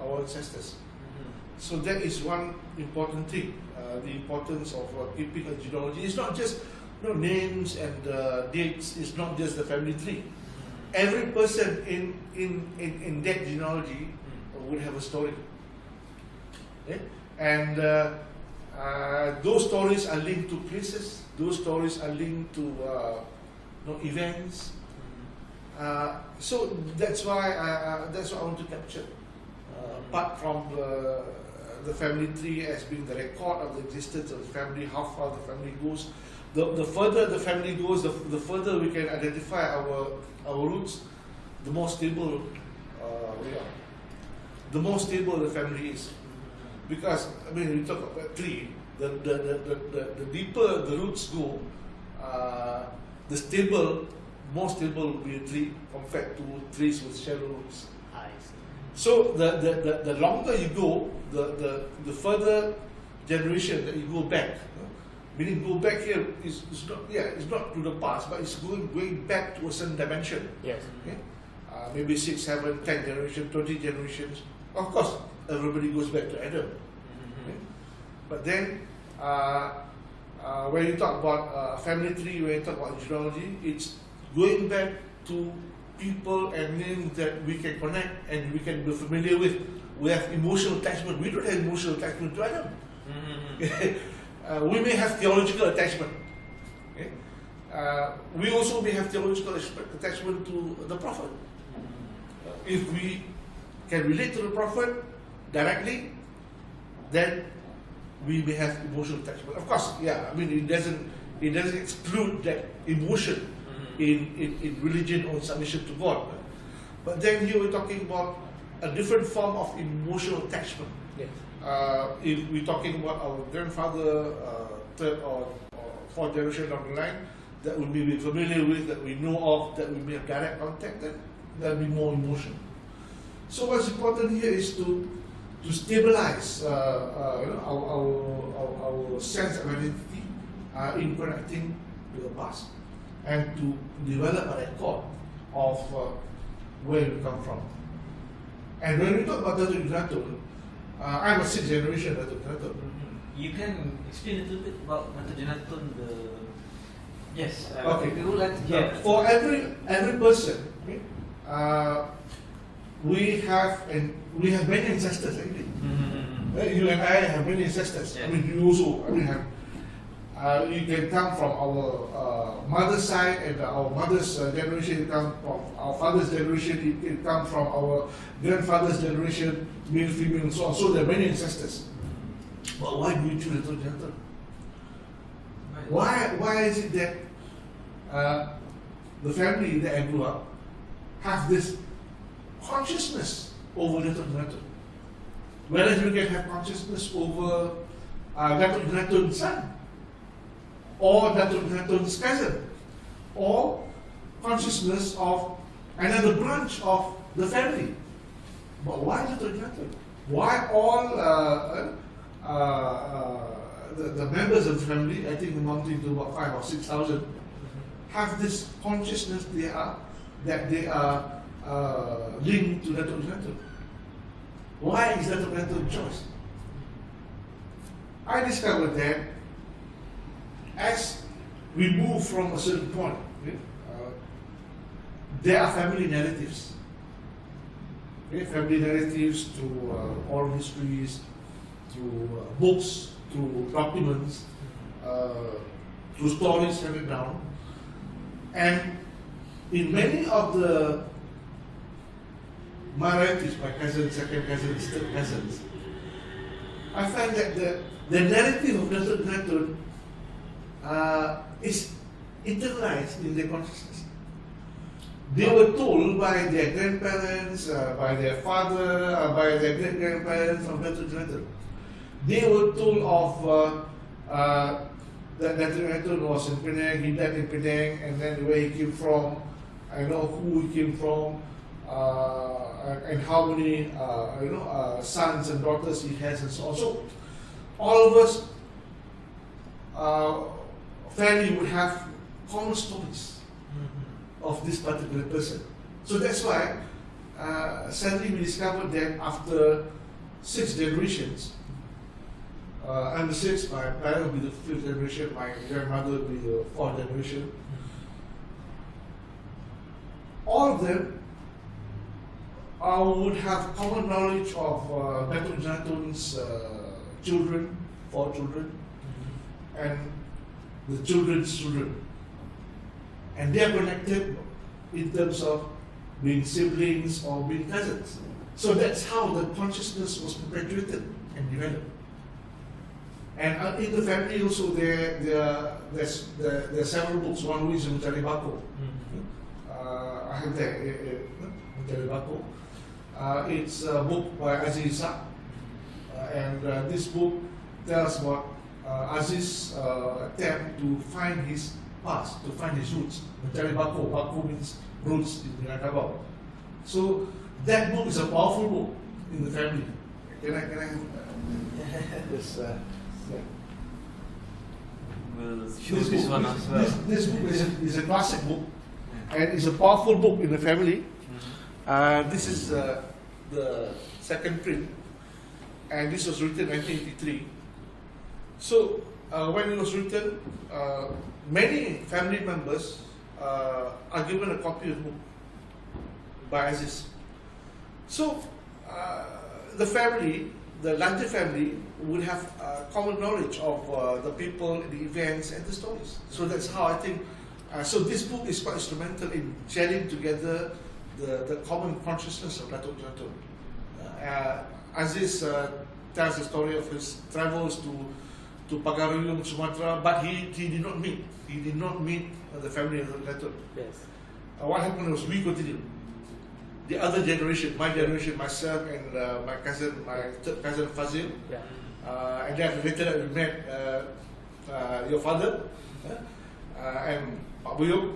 our ancestors. So that is one important thing. The importance of keeping a genealogy. It's not just names and dates. It's not just the family tree. Every person in that genealogy would have a story. Okay? And those stories are linked to places. Those stories are linked to events. So that's why I want to capture. Apart from the family tree as being the record of the existence of the family, how far the family goes. The further the family goes, the further we can identify our roots, the more stable we are. The more stable the family is. Because I mean, we talk about tree. The deeper the roots go, more stable will be a tree compared to trees with shallow roots. I see. So the longer you go, the further generation that you go back. Meaning go back here is not to the past, but it's going back to a certain dimension. Yes. Okay? Maybe 6, 7, 10 generations, 20 generations. Of course, everybody goes back to Adam. Okay? But then, when you talk about family tree, when you talk about genealogy, it's going back to people and names that we can connect and we can be familiar with. We have emotional attachment. We don't have emotional attachment to Adam. We may have theological attachment. Okay? We also may have theological attachment to the Prophet. If we can relate to the Prophet directly, then we may have emotional attachment. Of course, yeah, I mean it doesn't exclude that emotion in religion or submission to God. But then here we're talking about a different form of emotional attachment. Yes. If we're talking about our grandfather, third or fourth generation down the line, that we may be familiar with, that we know of, that we may have direct contact, then there'll be more emotion. So what's important here is to stabilize our sense of identity in connecting to the past, and to develop a record of where we come from. And when we talk about Datuk Jenaton, I'm a sixth generation Datuk Jenaton. You can explain a little bit about Datuk Jenaton. Yes. Okay. We would like to hear. For every person, okay, we have many ancestors actually. You and I have many ancestors. Yeah. I mean, you also have. You can come from our mother's side, and our mother's generation. You come from our father's generation. You can come from our grandfather's generation, male, female, and so on. So there are many ancestors. But why do you choose Datuk Jenaton? Why is it that the family that I grew up have this consciousness over Datuk Jenaton, whereas we can have consciousness over Datuk Jenaton's son, or Datuk Jenaton's cousin, or consciousness of another branch of the family? But why Datuk Jenaton? Why all the members of the family, I think amounting to about 5,000 or 6,000, have this consciousness that they are linked to Datuk Jenaton? Why is Datuk Jenaton choice? I discovered that as we move from a certain point, okay, there are family narratives. Okay, family narratives to oral histories, to books, to documents, to stories handed down. And in many of my relatives, my cousins, second cousins, third cousins, I find that the narrative of Datuk Jenaton is internalized in their consciousness. They were told by their grandparents, by their father, by their great-grandparents of Datuk Jenaton. They were told of that Datuk Jenaton was in Penang, he died in Penang, and then where he came from, I know who he came from, and how many sons and daughters he has, and so on. So all of us family would have common stories of this particular person. So that's why sadly we discovered that after 6 generations, I'm the 6th, my parents will be the 5th generation, my grandmother will be the 4th generation. All of them would have common knowledge of Datuk Jenaton's children, 4 children, and the children's children. And they are connected in terms of being siblings or being cousins. So that's how the consciousness was perpetuated and developed. And in the family also there's several books. One is Mencari Bako. I have that, Mencari Bako. It's a book by Aziz Ishak. And this book tells about Aziz's attempt to find his past, to find his roots. Mencari Bako. Bako means roots in Minangkabau. So that book is a powerful book in the family. Can I have this? We'll show this one as well. This book is a classic book, and it's a powerful book in the family. This is the second print, and this was written in 1983. So when it was written, many family members are given a copy of the book by Aziz. So the family the larger family would have common knowledge of the people, the events, and the stories. So that's how I think. So this book is quite instrumental in gelling together the common consciousness of Datuk Jenaton. Aziz tells the story of his travels to Pagaruyung, Sumatra, but he did not meet. He did not meet the family of Jenaton. Yes. What happened was we continued. The other generation, my generation, myself and my third cousin Fazil, Yeah. and then later we met your father and Pak Buyung.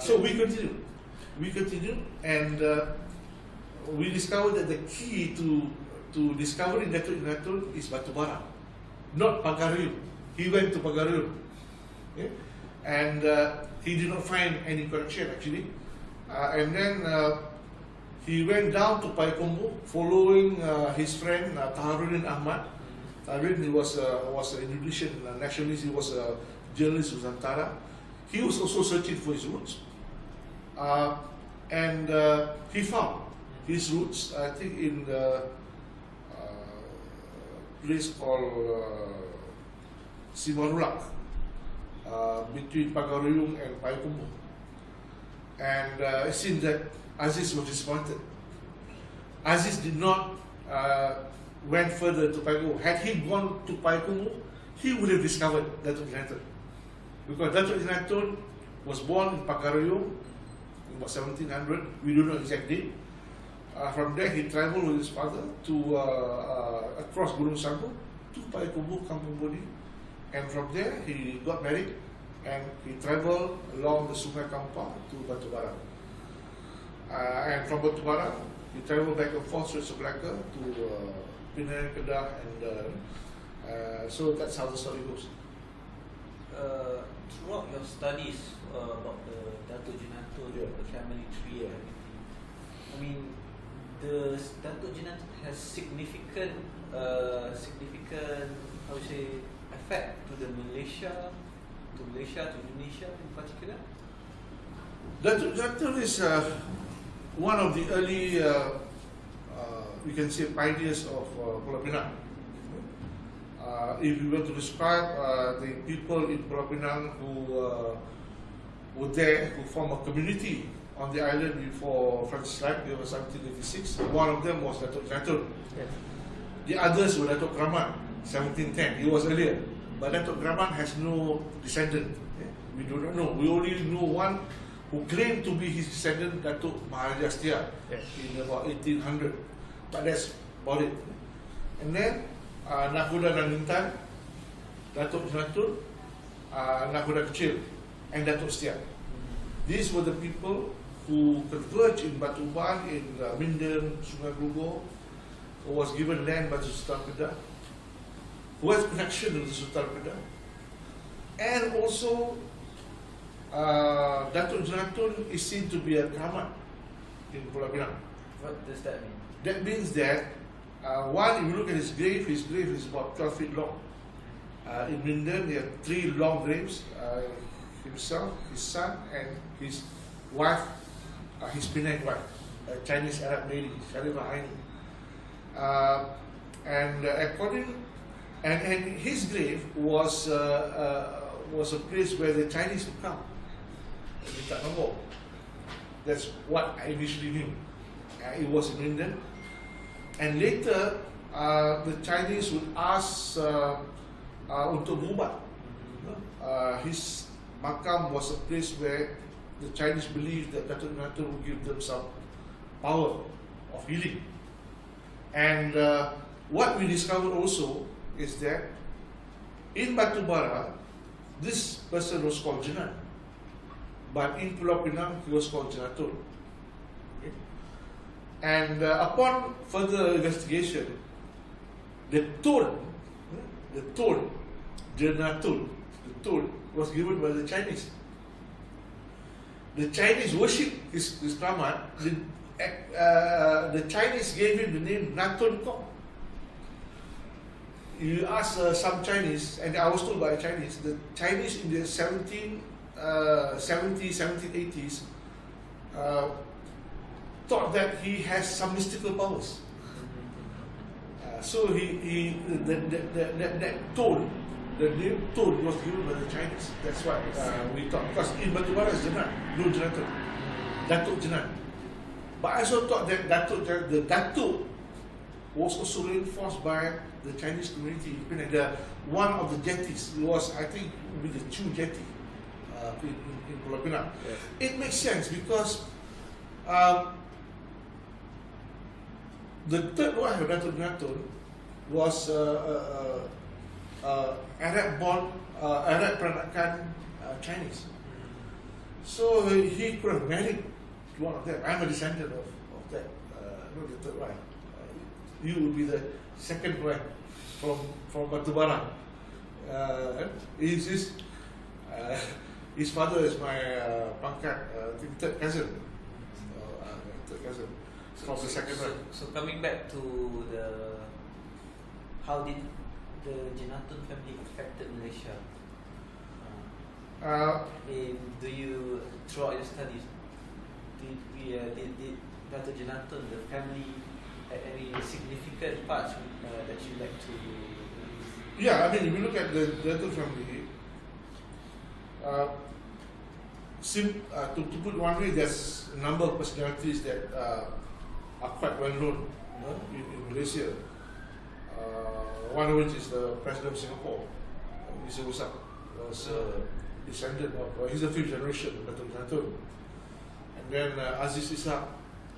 So we continued, and we discovered that the key to discovering Datuk Jenaton is Batubara, not Pagaruyung. He went to Pagaruyung, okay? And he did not find any connection actually, and then he went down to Payakumbuh following his friend Taharuddin Ahmad. Taharuddin was an Indonesian nationalist. He was a journalist with Nusantara. He was also searching for his roots, and he found his roots, I think, in the place called Simarulak, between Pagaruyung and Payakumbuh. And it seemed that Aziz was disappointed. Aziz did not went further to Payakumbuh. Had he gone to Payakumbuh, he would have discovered Datuk Jenaton. Because Datuk Jenaton was born in Pagaruyung in about 1700. We don't know exact date. From there, he travelled with his father to across Gunung Sago to Payakumbuh, Kampung Bodi, and from there he got married and he travelled along the Sungai Kampar to Batubara. And from Batubara, he travelled back and forth to Malaya to Penang, Kedah, and so that's how the story goes. Throughout your studies about the Datuk Jenaton, the family tree and everything, I mean, the Datuk Jenaton has significant how to say, effect to Malaysia, to Indonesia in particular. Datuk Jenaton is one of the early, we can say, pioneers of Pulau Pinang. If we were to describe the people in Pulau Pinang who were there, who formed a community on the island before Francis Light, it was 1786, one of them was Datuk Jenaton. Yes. The others were Datuk Kraman, 1710. He was earlier. But Datuk Kraman has no descendant. We do not know. We only know one who claimed to be his descendant, Datuk Maharaja Setia, Yes. in about 1800. But that's about it. And then Nakhoda dan Lintan, Datuk Jenaton, Nakhoda Kecil, and Datuk Setia. These were the people who converged in Batu Uban, in Minden, Sungai Glogor, who was given land by the Sultan Kedah, who has connection with the Sultan Kedah. And also, Datuk Jenaton is seen to be a Kramat in Pulau Pinang. What does that mean? That means that, one, if you look at his grave is about 12 feet long. In Minden, there are 3 long graves, himself, his son, and his wife, his Penang wife, a Chinese Arab lady, Sharifah Aini. And his grave was a place where the Chinese would come. That's what I initially knew. It was in Minden, and later the Chinese would ask untuk berubat. His makam was a place where the Chinese believed that Datuk Jenaton would give them some power of healing. And what we discovered also is that in Batubara, this person was called Jenan, but in Pulau Pinang, he was called Jenaton. Okay? And upon further investigation, the tone, Jenaton, the tone was given by the Chinese. The Chinese worshipped his Kramat. The Chinese gave him the name Naton Kong. You ask some Chinese, and I was told by a Chinese, the Chinese in the 1780s thought that he has some mystical powers. So that tone, the name tone was given by the Chinese. That's what we thought. Because in Batubara is Jenaton, no Jenaton. Datuk Jenaton. But I also thought that the Datuk was also reinforced by the Chinese community. One of the jetties was, I think, with the Chu jetty in Pulau Pinang. Yes. It makes sense because the third wife of Datuk Jenaton was Arab-born, Arab peranakan Chinese. So he could have married to one of them. I'm a descendant of that, not the third wife. You will be the second wife from Batubara. His father is my pangkat, third cousin. Third cousin. From the second wife. So coming back to how did the Jenaton family affected Malaysia? Do you, throughout your studies, did Dato' Jenaton, the family, had any significant parts that you like to? Yeah, I mean, if you look at the Jenaton family, to put one way, there's a number of personalities that are quite well known in Malaysia. One of which is the President of Singapore, Mr. Usak, was descendant of, he's the fifth generation of Dato' Jenaton. And then Aziz Ishak,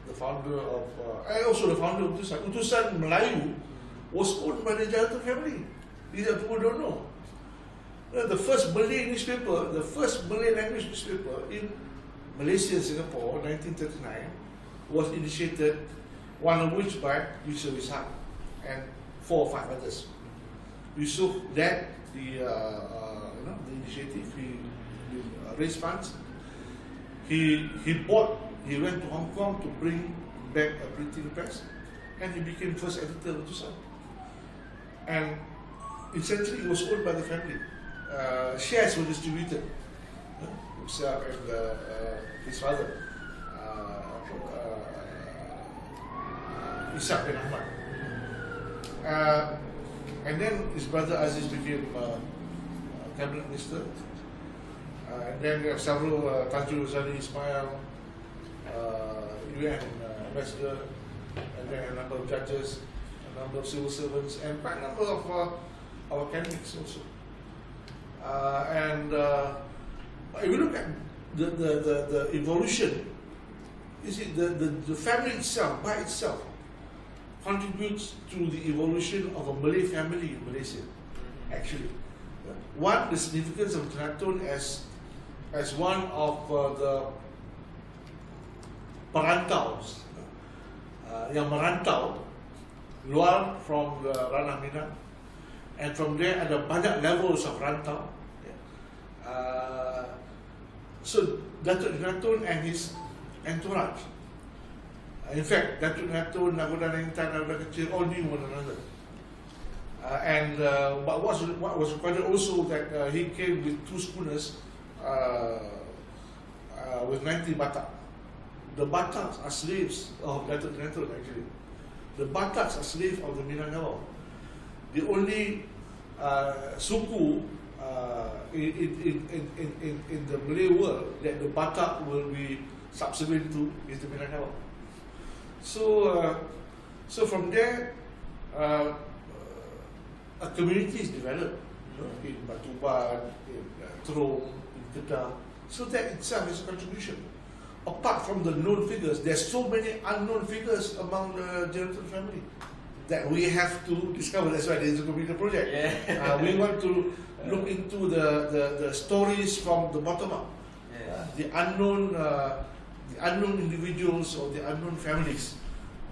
the founder of, also the founder of Utusan. Utusan Melayu was owned by the Jenaton family. These are people who don't know. The first Malay newspaper, the first Malay language newspaper in Malaysia and Singapore, 1939, was initiated, one of which by Yusuf Ishak and 4 or 5 others. Yusuf led the initiative. He raised funds. He went to Hong Kong to bring back a printing press, and he became first editor of Utusan. And essentially, it was owned by the family. Shares were distributed. Himself and his father, Ishak bin Ahmad. And then his brother Aziz became cabinet minister. And then we have several, Tajul Rosali Ismail, UN ambassador, and then a number of judges, a number of civil servants, and quite a number of our academics also. If you look at the evolution, you see the family itself, by itself, contributes to the evolution of a Malay family in Malaysia, actually. One, the significance of Jenaton as one of the perantaus yang merantau luar from the Ranah Minang, and from there ada banyak levels of rantau. So Datuk Jenaton and his entourage, in fact, Datuk Jenaton, Nagoda Intan, Nagoda Kecil, all knew one another. But what was recorded also that he came with 2 schooners with 90 batak. The bataks are slaves of Datuk Jenaton, actually. The bataks are slaves of the Minangkabau. The only suku in the Malay world that the Batak will be subservient to is the Minangkabau. So from there, a community is developed, in Batuban, in Terong, in Kedah. So that itself is a contribution. Apart from the known figures, there's so many unknown figures among the Jenaton family that we have to discover. That's why there's a computer project. Yeah. We want to look into the stories from the bottom up, the unknown individuals or the unknown families.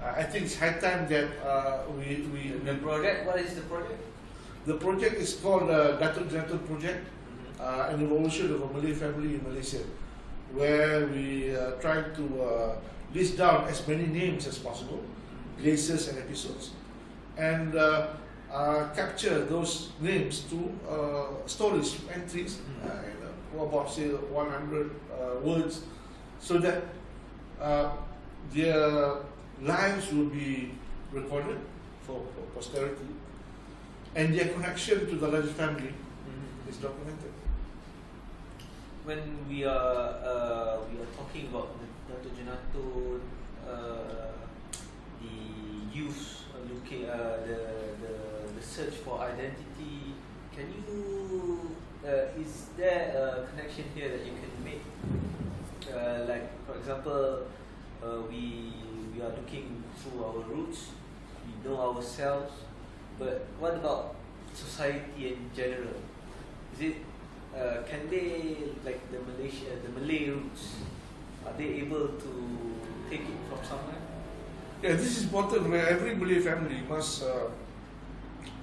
I think it's high time that we. The project. What is the project? The project is called Datuk Jenaton Project, an evolution of a Malay family in Malaysia, where we try to list down as many names as possible, places and episodes, and capture those names to stories, entries, about say 100 words, so that their lives will be recorded for posterity, and their connection to the larger family is documented. When we are talking about Dr. Jenaton, the youth looking the search for identity, can you is there a connection here that you can make? Like for example, we are looking through our roots, we know ourselves, but what about society in general? Is it can they, like the Malay roots, are they able to take it from somewhere? Yeah, this is important where every Malay family must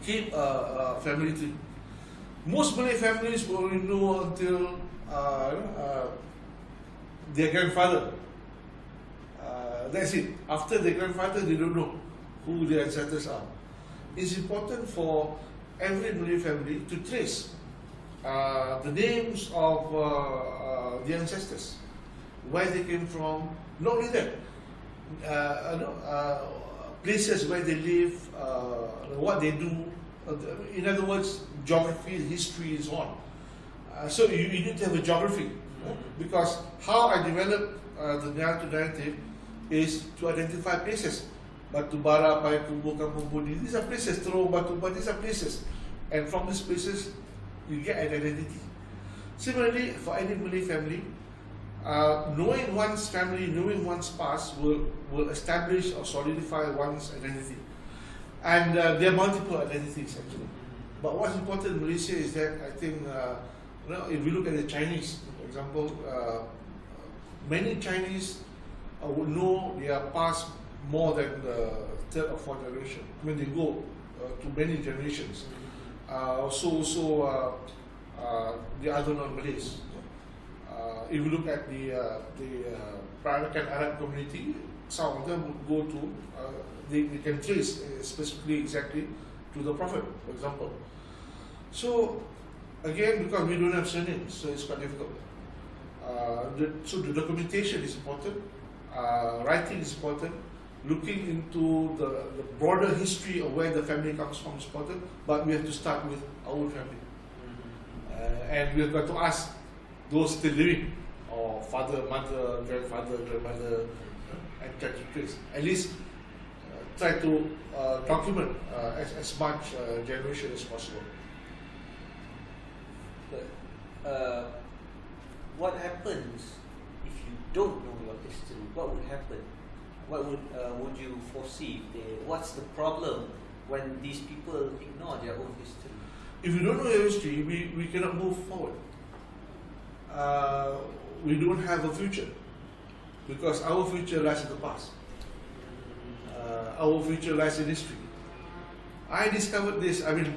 keep a family tree. Most Malay families will only know until their grandfather. That's it. After their grandfather, they don't know who their ancestors are. It's important for every Malay family to trace the names of the ancestors, where they came from. Not only that, places where they live, what they do. In other words, geography, history, and so on. So you need to have a geography, because how I develop the narrative narrative is to identify places. Batu Bara, Payakumbuh, Kampung Budi, these are places. Terowong Batu Bara, these are places. And from these places, you get an identity. Similarly, for any Malay family, knowing one's family, knowing one's past will establish or solidify one's identity. And there are multiple identities actually. But what's important in Malaysia is that I think, if we look at the Chinese, for example, many Chinese would know their past more than the third or fourth generation when they go to many generations. The other non-Malays. If you look at the Peranakan Arab community, some of them would go to, they can trace specifically exactly to the Prophet, for example. So again, because we don't have surnames, so it's quite difficult. So the documentation is important, writing is important, looking into the broader history of where the family comes from is important, but we have to start with our own family. And we have got to ask those still living, or father, mother, grandfather, grandmother, and try to trace. At least try to document as much generation as possible. But what happens if you don't know your history? What would happen? What would you foresee? What's the problem when these people ignore their own history? If you don't know your history, we cannot move forward. We don't have a future, because our future lies in the past. Our future lies in history. I discovered this. I mean,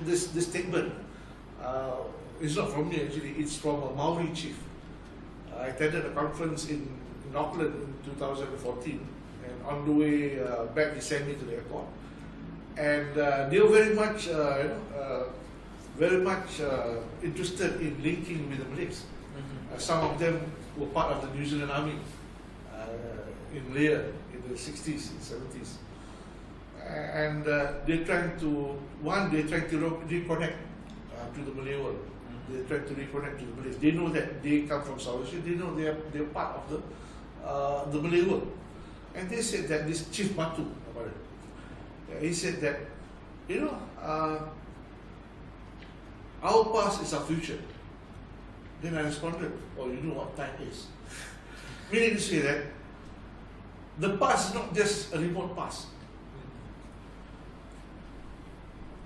this statement is not from me actually. It's from a Maori chief. I attended a conference in Auckland in 2014, and on the way back, he sent me to the airport. And they were very much interested in linking with the Malays. Some of them were part of the New Zealand Army in Malaya in the 60s and 70s. And they're trying to reconnect to the Malay world. They're trying to reconnect to the Malays. They know that they come from South Asia. They know they're part of the Malay world. And they said that this Chief Batu, he said that, our past is our future. Then I responded, oh, you know what time is. Meaning to say that the past is not just a remote past.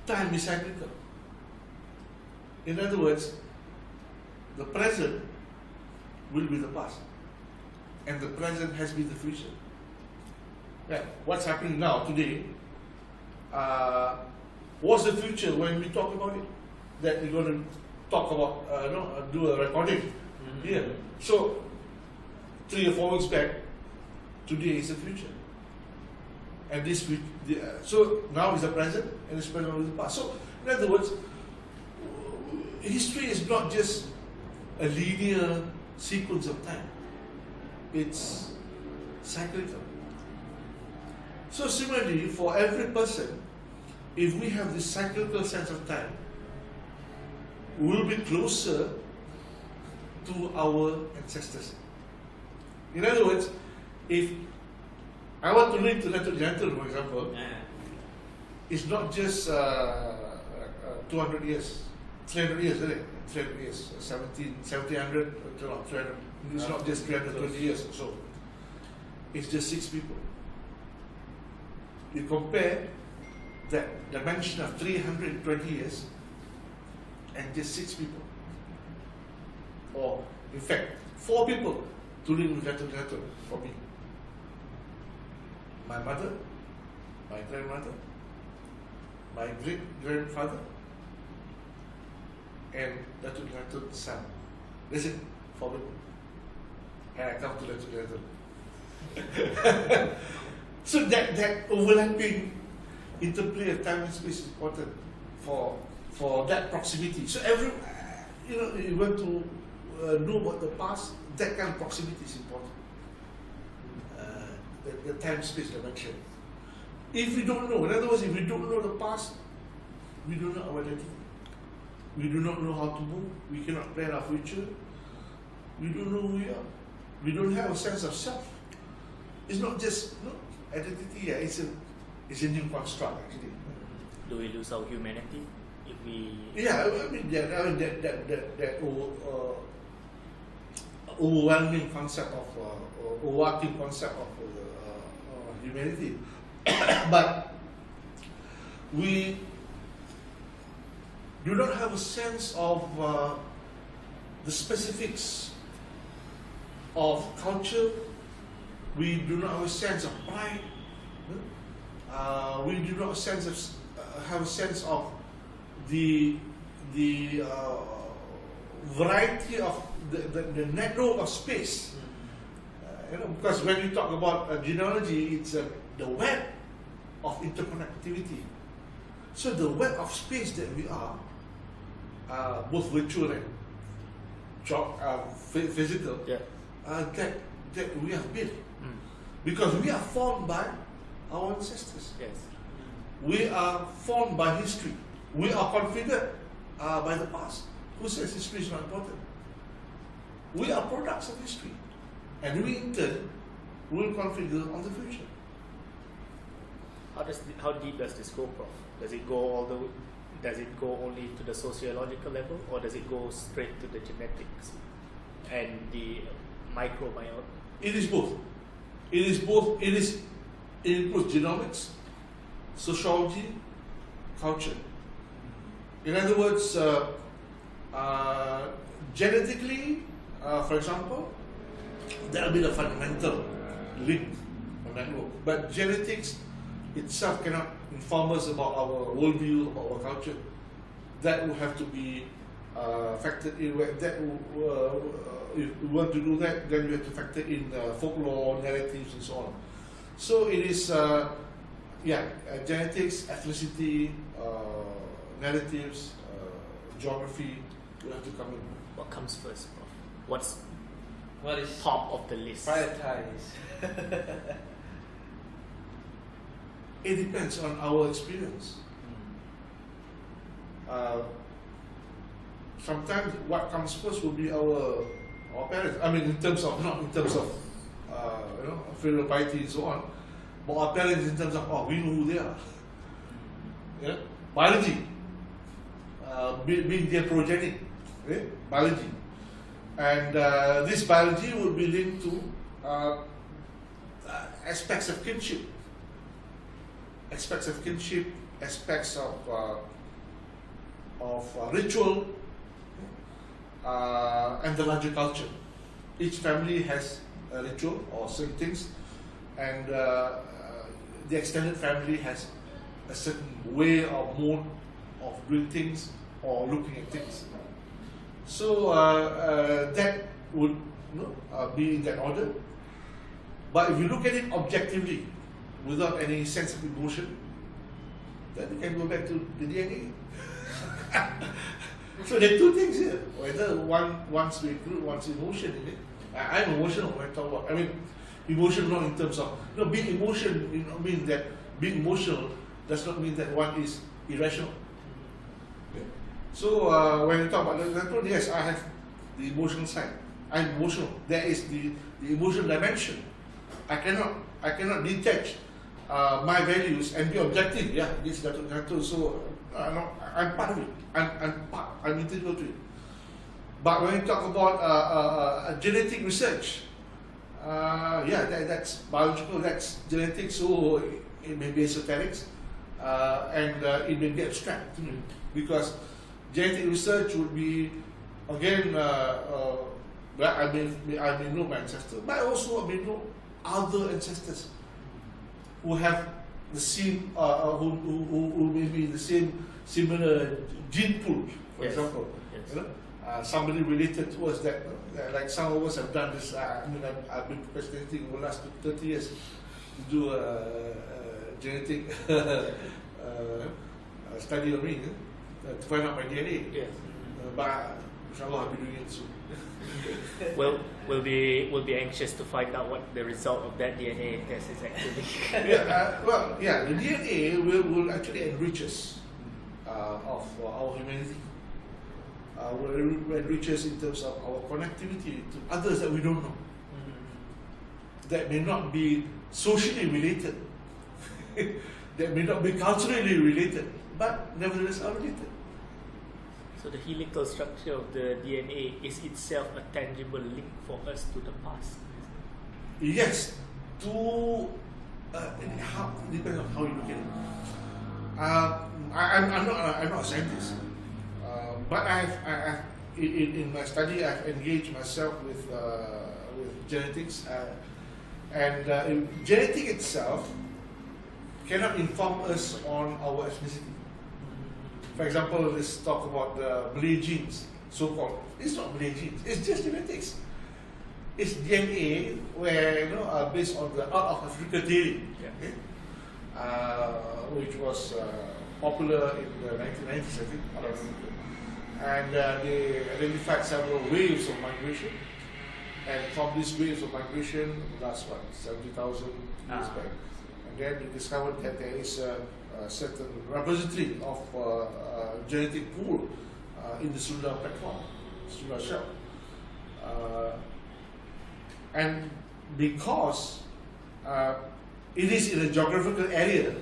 Time is cyclical. In other words, the present will be the past, and the present has been the future. Yeah, what's happening now, today, what's the future when we talk about it? That we're going to talk about, do a recording here. So, 3 or 4 weeks back, today is the future. And so now is the present, and the present is the past. So, in other words, history is not just a linear sequence of time. It's cyclical. So similarly, for every person, if we have this cyclical sense of time, we will be closer to our ancestors. In other words, if I want to link to Jenaton, for example, it's not just 200 years, 300 years, isn't it? 300 years, 1700, 300. It's not just 320 years or so. It's just 6 people. You compare that dimension of 320 years and just 6 people. Or, in fact, 4 people to live with Jenaton for me. My mother, my grandmother, my great-grandfather, and Jenaton's son. Listen, 4 people. And I come to Jenaton. So that overlapping interplay of time and space is important for that proximity. So every, you want to know about the past, that kind of proximity is important. The time-space dimension. If we don't know, in other words, if we don't know the past, we don't know our identity. We do not know how to move. We cannot plan our future. We don't know who we are. We don't have a sense of self. It's not just identity. Yeah, it's a new construct actually. Do we lose our humanity if we? Yeah, I mean that overwhelming concept of overarching concept of humanity, but we do not have a sense of the specifics of culture. We do not have a sense of pride. We do not have a sense of the variety of the network of space. Because when we talk about genealogy, it's the web of interconnectivity. So the web of space that we are, both virtual and physical, that we have built. Because we are formed by our ancestors. Yes. We are formed by history. We are configured by the past. Who says history is not important? We are products of history. And we in turn will configure on the future. How deep does this go, Prof? Does it go only to the sociological level, or does it go straight to the genetics and the microbiome? It is both. It includes genomics, sociology, culture. In other words, genetically, for example, that will be the fundamental link or network. But genetics itself cannot inform us about our worldview, about our culture. That will have to be factored in. If we want to do that, then we have to factor in folklore, narratives, and so on. So it is, genetics, ethnicity, narratives, geography will have to come in. What comes first, Prof? What is top of the list? prioritize? It depends on our experience. Sometimes what comes first will be our parents. I mean, not in terms of filial piety and so on, but our parents in terms of we know who they are. Yeah, biology, being their progeny, biology, and this biology will be linked to aspects of kinship, aspects of ritual, and the larger culture. Each family has a ritual or certain things, and the extended family has a certain way or mode of doing things or looking at things. So that would be in that order. But if you look at it objectively, without any sense of emotion, then you can go back to the DNA. So there are two things here. Whether one wants to include one's emotion in it. I'm emotional when I talk about. I mean, Emotion not in terms of, being emotion, mean that being emotional does not mean that one is irrational. Okay? So when you talk about Jenaton, yes, I have the emotional side. I'm emotional. There is the emotional dimension. I cannot detach my values and be objective. Yeah, this is Jenaton. So I'm part of it. I'm integral to it. But when you talk about genetic research, that's biological, that's genetics, so it may be esoterics, and it may be abstract to me, because genetic research would be, again, I may know my ancestors, but also I may know other ancestors who have the same, who may be the same similar gene pool, for example. Yes. Somebody related to us that, like some of us have done this. I've been procrastinating over the last 30 years to do genetic study on me, to find out my DNA. Yes. But inshallah, I'll be doing it soon. Well, we'll be anxious to find out what the result of that DNA test is actually. The DNA will actually enrich us of our humanity. Will enrich us in terms of our connectivity to others that we don't know, that may not be socially related, that may not be culturally related, but nevertheless are related. So the helical structure of the DNA is itself a tangible link for us to the past. Yes, depends on how you look at it. I'm not a scientist. But in my study, I've engaged myself with genetics, and genetic itself cannot inform us on our ethnicity. For example, let's talk about the Malay genes, so-called. It's not Malay genes; it's just genetics. It's DNA, where based on the Out of Africa theory, okay? Which was popular in the 1990s, I think. I don't remember. And they identified several waves of migration, and from these waves of migration, last 70,000 years back, and then they discovered that there is a certain repository of genetic pool in the Sunda platform, Sunda shelf, and because it is in a geographical area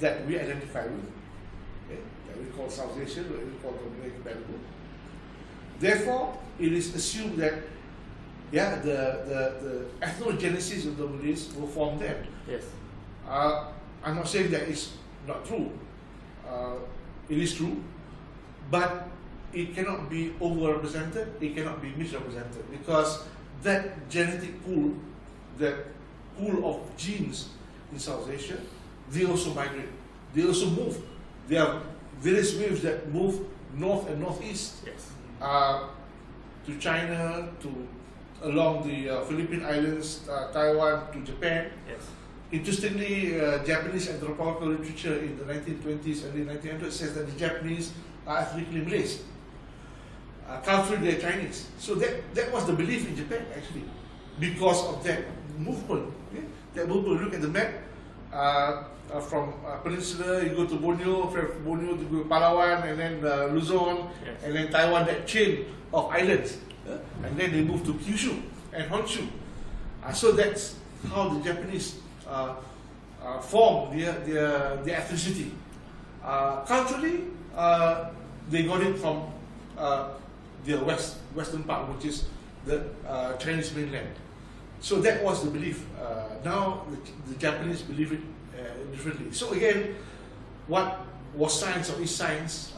that we identify with, that we call South Asia, that we call the Malay Bandar. Therefore, it is assumed that the ethnogenesis of the Malays were formed there. Yes. I'm not saying that it's not true. It is true, but it cannot be overrepresented. It cannot be misrepresented, because that genetic pool, that pool of genes in South Asia, they also migrate. They also move. There are various waves that move north and northeast. Yes. To China, along the Philippine Islands, Taiwan, to Japan. Yes. Interestingly, Japanese anthropological literature in the 1920s, early 1900s says that the Japanese are ethnically Malays. Culturally, they're Chinese. So that was the belief in Japan, actually, because of that movement. Okay? That movement, look at the map. From Peninsula, you go to Borneo, from Borneo to go to Palawan, and then Luzon, yes, and then Taiwan, that chain of islands. And then they move to Kyushu and Honshu. So that's how the Japanese formed their ethnicity. Culturally, they got it from their western part, which is the Chinese mainland. So that was the belief. Now the Japanese believe it differently. So again, what was science or is science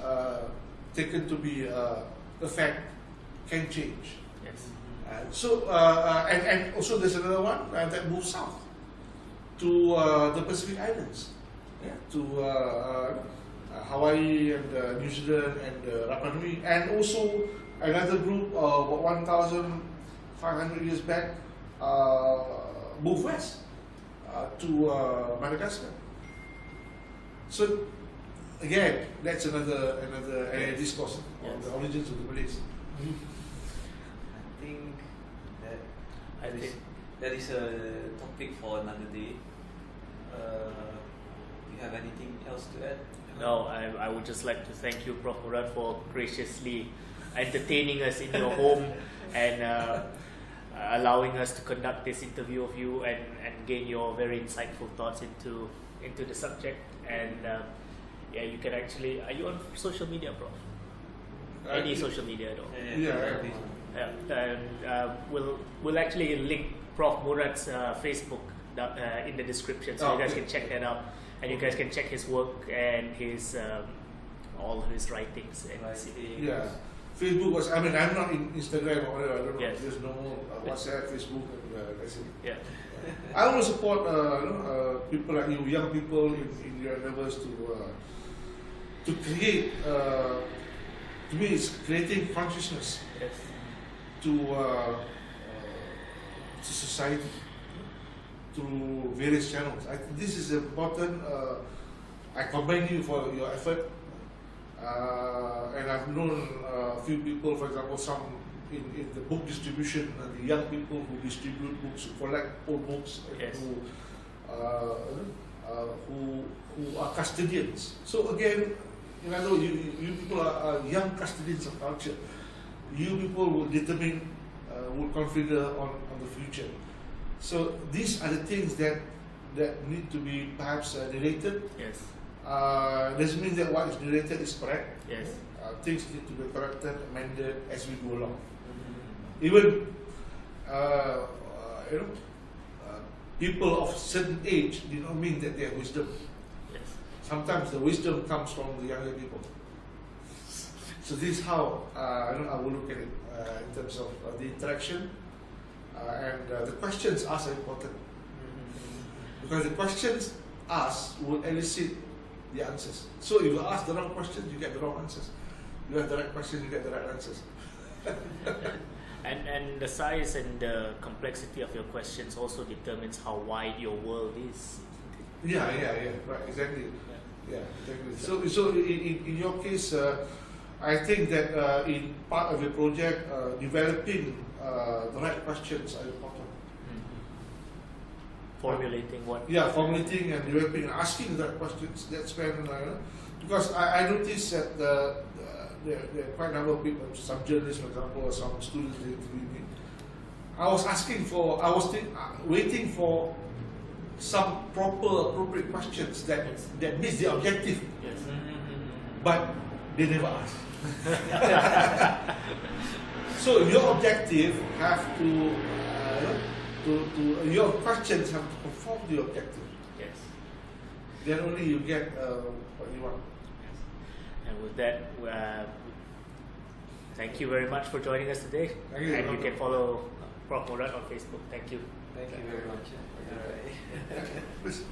taken to be a fact can change. Yes. And also there's another one that moves south to the Pacific Islands, to Hawaii and New Zealand and Rapa Nui, and also another group about 1,500 years back moved west to Madagascar. So again, that's another discourse on the origins of the Malays. I think that I think that is a topic for another day. Do you have anything else to add? No, I would just like to thank you, Prof. Murad, for graciously entertaining us in your home and allowing us to conduct this interview of you and gain your very insightful thoughts into the subject. And yeah, you can actually, are you on social media, Prof? Any social media at all? Yeah. And we'll actually link Prof. Murad's Facebook in the description, so you guys can check that out, and you guys can check his work and his all his writings. And Yeah, Facebook was. I mean, I'm not in Instagram or whatever. I don't know. Yes. There's no WhatsApp, Facebook, and that's it. Yeah. I want to support people like you, young people in your endeavors to create. To me, it's creating consciousness Yes. to society through various channels. I think this is important. I commend you for your effort. And I've known a few people, for example, some in the book distribution, the young people who distribute books, who collect old books, Yes. who are custodians. So again, I know you people are young custodians of culture. You people will determine, will configure on the future. So these are the things that need to be perhaps narrated. Yes. Doesn't mean that what is narrated is correct. Yes. Things need to be corrected, amended as we go along. Even people of certain age do not mean that they have wisdom. Yes. Sometimes the wisdom comes from the younger people. So this is how I will look at it in terms of the interaction, and the questions asked are important, because the questions asked will elicit the answers. So if you ask the wrong questions, you get the wrong answers. You have the right questions, you get the right answers. And the size and the complexity of your questions also determines how wide your world is. Yeah, right, exactly. Yeah, exactly. So in your case, I think that in part of your project, developing the right questions are important. Formulating what? Yeah, formulating and developing and asking the right questions. That's when, because I noticed that there are quite a number of people, some journalists, for example, or some students they interviewed me. I was waiting for some proper, appropriate questions that meets the objective, Yes. but they never ask. So your objective have to your questions have to conform to your objective. Yes. Then only you get what you want. And with that, thank you very much for joining us today. Thank you. And you can follow Prof. Murad on Facebook. Thank you. Thank you very much. Please.